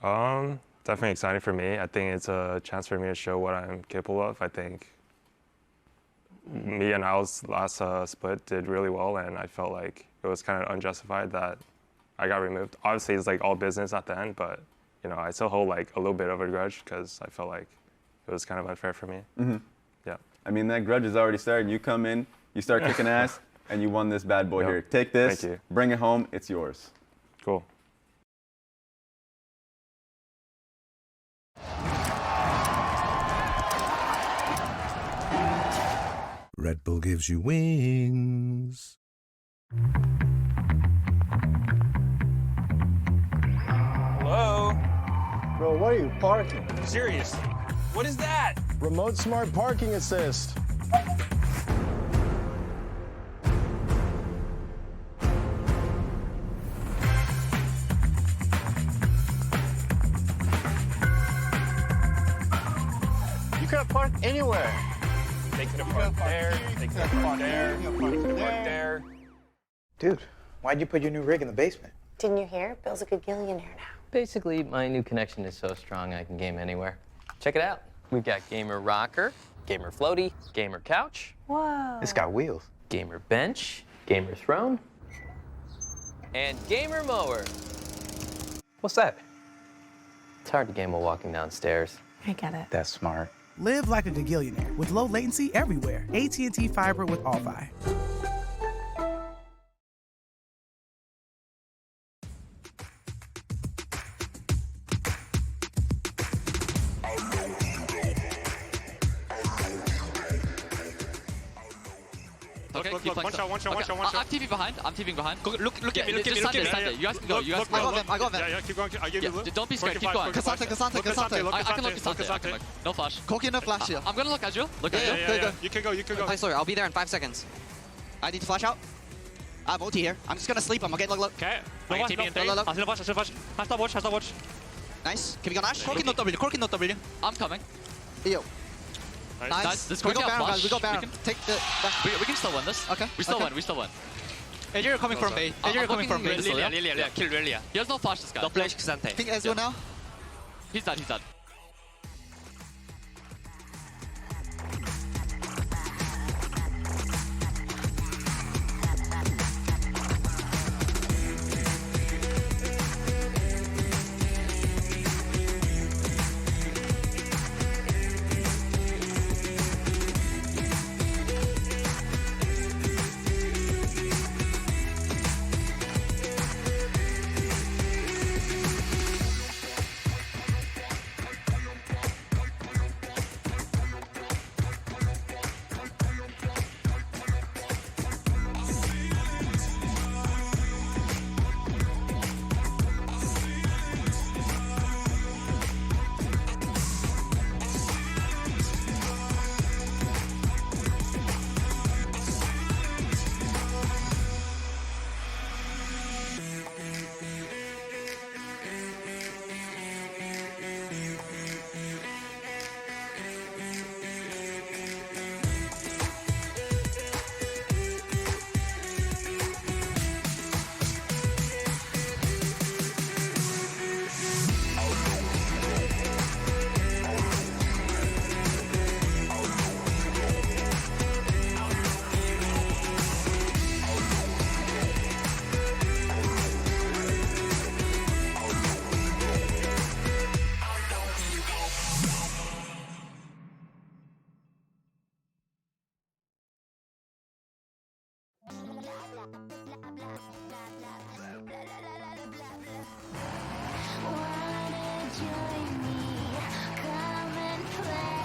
Definitely exciting for me. I think it's a chance for me to show what I'm capable of. I think me and Al's last split did really well, and I felt like it was kind of unjustified that I got removed. Obviously, it's like all business at the end, but you know, I still hold like a little bit of a grudge because I felt like it was kind of unfair for me. Yeah. I mean, that grudge has already started. You come in, you start kicking ass, and you won this bad boy here. Take this, Thank you. Bring it home, it's yours. Cool. Red Bull gives you wings. Hello? Bro, why are you parking? Seriously, what is that? Remote smart parking assist. You could have parked anywhere. They could have parked there. They could have parked there. They could have parked there. Dude, why'd you put your new rig in the basement? Didn't you hear? Bill's a good gillionaire now. Basically, my new connection is so strong I can game anywhere. Check it out. We've got gamer rocker, gamer floaty, gamer couch. Whoa. It's got wheels. Gamer bench, gamer throne, and gamer mower. What's that? It's hard to game while walking downstairs. I get it. That's smart. Live like a gagillionaire with low latency everywhere. AT&T Fiber with All-Fi. Okay, Look, keep one shot, one shot, one shot, one shot. I'm TVing behind. I'm TVing behind. Go, look Give at me, me. Just stand there. You guys can go. You guys can go. I got him. Yeah, keep going. I give you the look. Don't be scared. Keep going. Cassante. I can look Cassante. No flash. Corki no flash here. I'm gonna look Ezreal. Look Yeah, Ezreal. you can go. You can go. Play slower. I'll be there in 5 seconds. I need to flash out. I have ulti here. I'm just gonna sleep. I'm gonna get look. Okay. I can TP in 3. I still watch. Has to watch. Nice. Can we go Nash? Corki no W. Corki no W. I'm coming. Yo. Nice. We go Baron, guys. We go Baron. Take the. We can still win this. Okay. We still win. We still win. You're coming from A. You're coming from A. Lillia. Kill Lillia. He has no flash, this guy. Don't flash Cassante. Think Ezreal now? He's dead. He's dead. Wanna join me? Come and play.